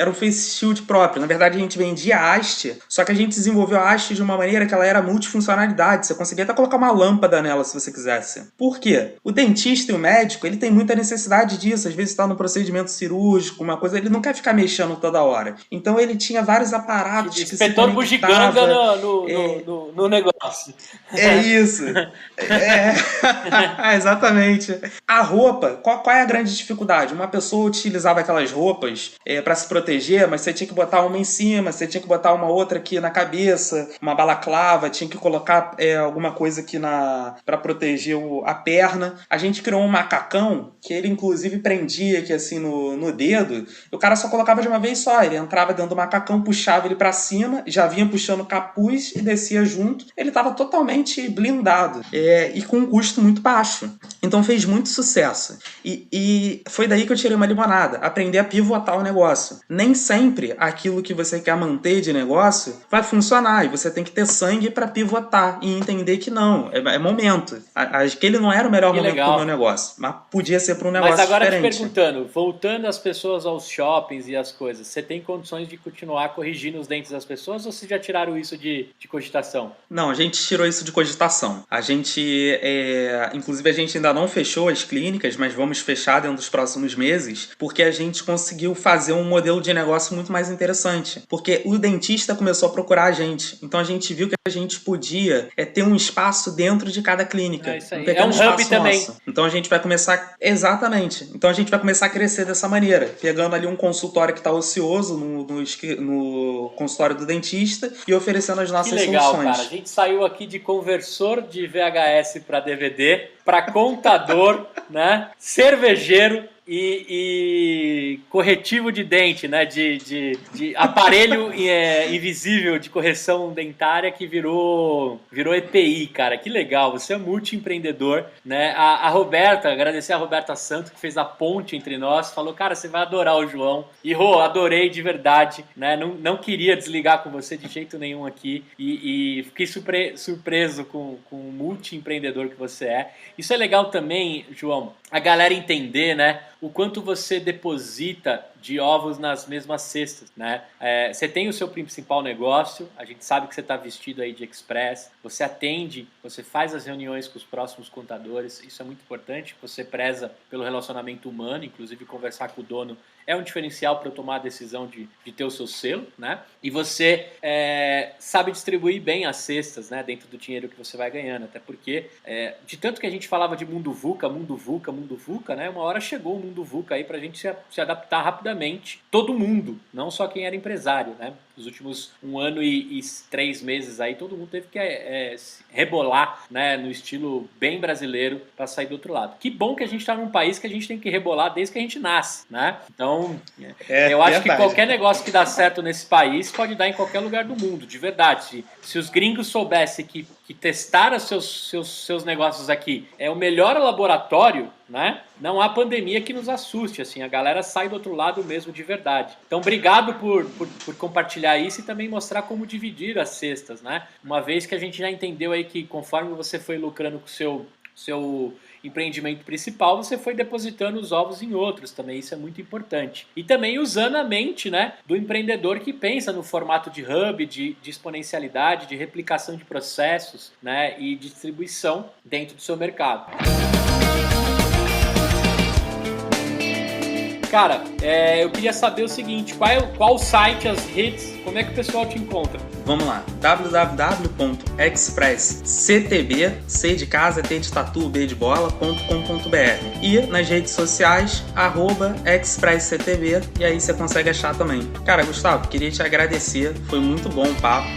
um Face Shield próprio. Na verdade, a gente vendia a haste, só que a gente desenvolveu a haste de uma maneira que ela era era multifuncionalidade, você conseguia até colocar uma lâmpada nela se você quisesse. Por quê? O dentista e o médico, ele tem muita necessidade disso, às vezes está no procedimento cirúrgico, uma coisa, ele não quer ficar mexendo toda hora. Então ele tinha vários aparatos que se conectavam. Bugiganga no negócio. É isso. Exatamente. A roupa, qual é a grande dificuldade? Uma pessoa utilizava aquelas roupas para se proteger, mas você tinha que botar uma em cima, você tinha que botar uma outra aqui na cabeça, uma balaclava, tinha que colocar alguma coisa aqui para proteger a perna. A gente criou um macacão que ele inclusive prendia aqui assim no dedo, e o cara só colocava de uma vez só, ele entrava dentro do macacão, puxava ele para cima, já vinha puxando o capuz e descia junto. Ele estava totalmente blindado e com um custo muito baixo. Então fez muito sucesso. E foi daí que eu tirei uma limonada, aprender a pivotar o negócio. Nem sempre aquilo que você quer manter de negócio vai funcionar, e você tem que ter sangue para pivotar e entender que não, é momento. Aquele não era o melhor momento para o meu negócio, mas podia ser para um negócio diferente. Mas agora te perguntando, voltando as pessoas aos shoppings e as coisas, você tem condições de continuar corrigindo os dentes das pessoas, ou vocês já tiraram isso de cogitação? Não, a gente tirou isso de cogitação. A gente, inclusive a gente ainda não fechou as clínicas, mas vamos fechar dentro dos próximos meses, porque a gente conseguiu fazer um modelo de negócio muito mais interessante. Porque o dentista começou a procurar a gente. Então a gente viu que a gente podia ter um espaço dentro de cada clínica. É isso aí. É um hub também. Nosso. Então a gente vai começar... Exatamente. Então a gente vai começar a crescer dessa maneira. Pegando ali um consultório que está ocioso no consultório do dentista e oferecendo as nossas soluções. Que legal, cara. A gente saiu aqui de conversor de VHS para DVD, para contador, né? Cervejeiro e corretivo de dente, né? De aparelho invisível de correção dentária que virou EPI, cara. Que legal, você é multiempreendedor, né? A Roberta, agradecer a Roberta Santos, que fez a ponte entre nós, falou, cara, você vai adorar o João. E, Rô, adorei de verdade, né? Não queria desligar com você de jeito nenhum aqui e fiquei surpreso com o multiempreendedor que você é. Isso é legal também, João, a galera entender, né? O quanto você deposita de ovos nas mesmas cestas, né? Você tem o seu principal negócio, a gente sabe que você está vestido aí de express, você atende, você faz as reuniões com os próximos contadores, isso é muito importante, você preza pelo relacionamento humano, inclusive conversar com o dono é um diferencial para eu tomar a decisão de ter o seu selo, né? E você sabe distribuir bem as cestas, né? Dentro do dinheiro que você vai ganhando, até porque de tanto que a gente falava de mundo VUCA, né? Uma hora chegou o mundo VUCA aí para a gente se adaptar rapidamente, todo mundo, não só quem era empresário, né? Nos últimos 1 ano e 3 meses aí, todo mundo teve que rebolar, né, no estilo bem brasileiro para sair do outro lado. Que bom que a gente está num país que a gente tem que rebolar desde que a gente nasce, né? Então, eu acho que qualquer negócio que dá certo nesse país pode dar em qualquer lugar do mundo, de verdade. Se os gringos soubessem que testar os seus negócios aqui é o melhor laboratório, né? Não há pandemia que nos assuste, assim, a galera sai do outro lado mesmo de verdade. Então, obrigado por compartilhar isso e também mostrar como dividir as cestas, né? Uma vez que a gente já entendeu aí que conforme você foi lucrando com o seu empreendimento principal, você foi depositando os ovos em outros também, isso é muito importante. E também usando a mente, né, do empreendedor que pensa no formato de hub, de exponencialidade, de replicação de processos, né, e distribuição dentro do seu mercado. Cara, eu queria saber o seguinte, qual o site, as redes, como é que o pessoal te encontra? Vamos lá, www.expressctb, C de casa, T de tatu, B de bola.com.br e nas redes sociais, @expressctb, e aí você consegue achar também. Cara, Gustavo, queria te agradecer, foi muito bom o papo,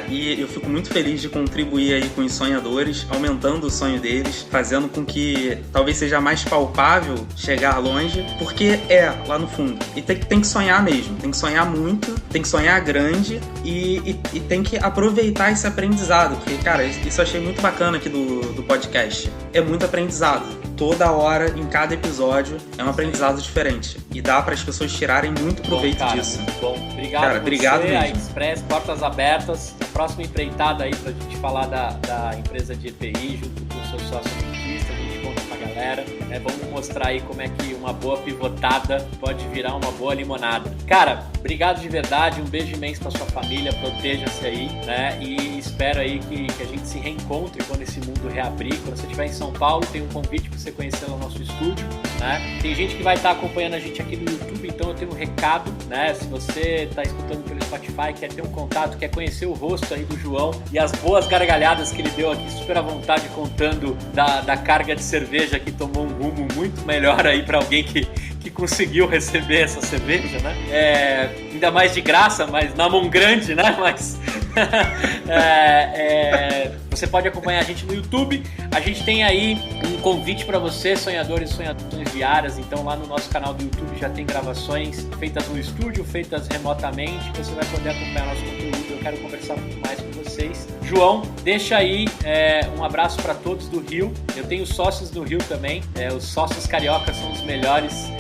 e eu fico muito feliz de contribuir aí com os sonhadores, aumentando o sonho deles, fazendo com que talvez seja mais palpável chegar longe, porque lá no fundo. E tem que sonhar mesmo, tem que sonhar muito, tem que sonhar grande e tem que aproveitar esse aprendizado, porque, cara, isso eu achei muito bacana aqui do podcast. É muito aprendizado. Toda hora, em cada episódio, é um aprendizado diferente. E dá para as pessoas tirarem muito proveito disso. Muito bom. Obrigado, cara, obrigado mesmo. A Express, portas abertas. A próxima empreitada aí pra gente falar da empresa de EPI junto com o seu sócio dentista, a gente conta pra galera. Vamos mostrar aí como é que uma boa pivotada pode virar uma boa limonada. Cara, Obrigado de verdade, um beijo imenso pra sua família, proteja-se aí, né? E espero aí que a gente se reencontre quando esse mundo reabrir. Quando você estiver em São Paulo, tem um convite para você conhecer o nosso estúdio, né? Tem gente que vai estar acompanhando a gente aqui no YouTube, então eu tenho um recado, né? Se você está escutando pelo Spotify, quer ter um contato, quer conhecer o rosto aí do João e as boas gargalhadas que ele deu aqui, super à vontade, contando da carga de cerveja que tomou um rumo muito melhor aí para alguém que conseguiu receber essa cerveja, né? Ainda mais de graça, mas na mão grande, né? Mas você pode acompanhar a gente no YouTube. A gente tem aí um convite para você, sonhadores e sonhadoras diárias. Então lá no nosso canal do YouTube já tem gravações feitas no estúdio, feitas remotamente. Você vai poder acompanhar nosso conteúdo. Eu quero conversar muito mais com vocês. João, deixa aí um abraço para todos do Rio. Eu tenho sócios do Rio também. Os sócios cariocas são os melhores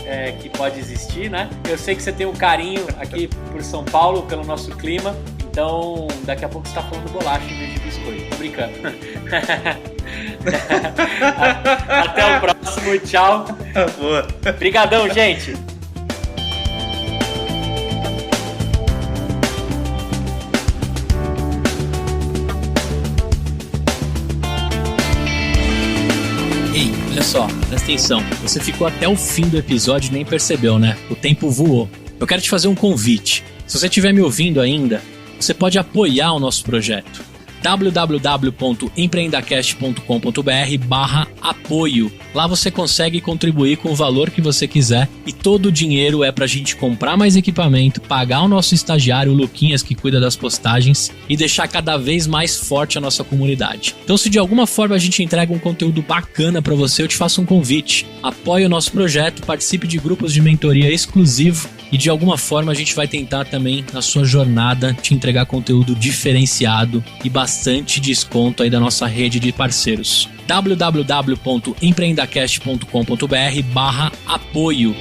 que pode existir, né? Eu sei que você tem um carinho aqui por São Paulo, pelo nosso clima. Então, daqui a pouco você tá falando bolacha em vez de biscoito. Tô brincando. Até o próximo. Tchau. Boa. Obrigadão, gente. Ei, olha só, presta atenção. Você ficou até o fim do episódio e nem percebeu, né? O tempo voou. Eu quero te fazer um convite. Se você estiver me ouvindo ainda, você pode apoiar o nosso projeto. www.empreendacast.com.br/apoio. Lá você consegue contribuir com o valor que você quiser e todo o dinheiro é pra gente comprar mais equipamento, pagar o nosso estagiário, o Luquinhas, que cuida das postagens, e deixar cada vez mais forte a nossa comunidade. Então, se de alguma forma a gente entrega um conteúdo bacana pra você, eu te faço um convite. Apoie o nosso projeto, participe de grupos de mentoria exclusivo e de alguma forma a gente vai tentar também, na sua jornada, te entregar conteúdo diferenciado e bastante desconto aí da nossa rede de parceiros. www.empreendacast.com.br/apoio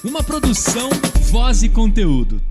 Uma produção, voz e conteúdo.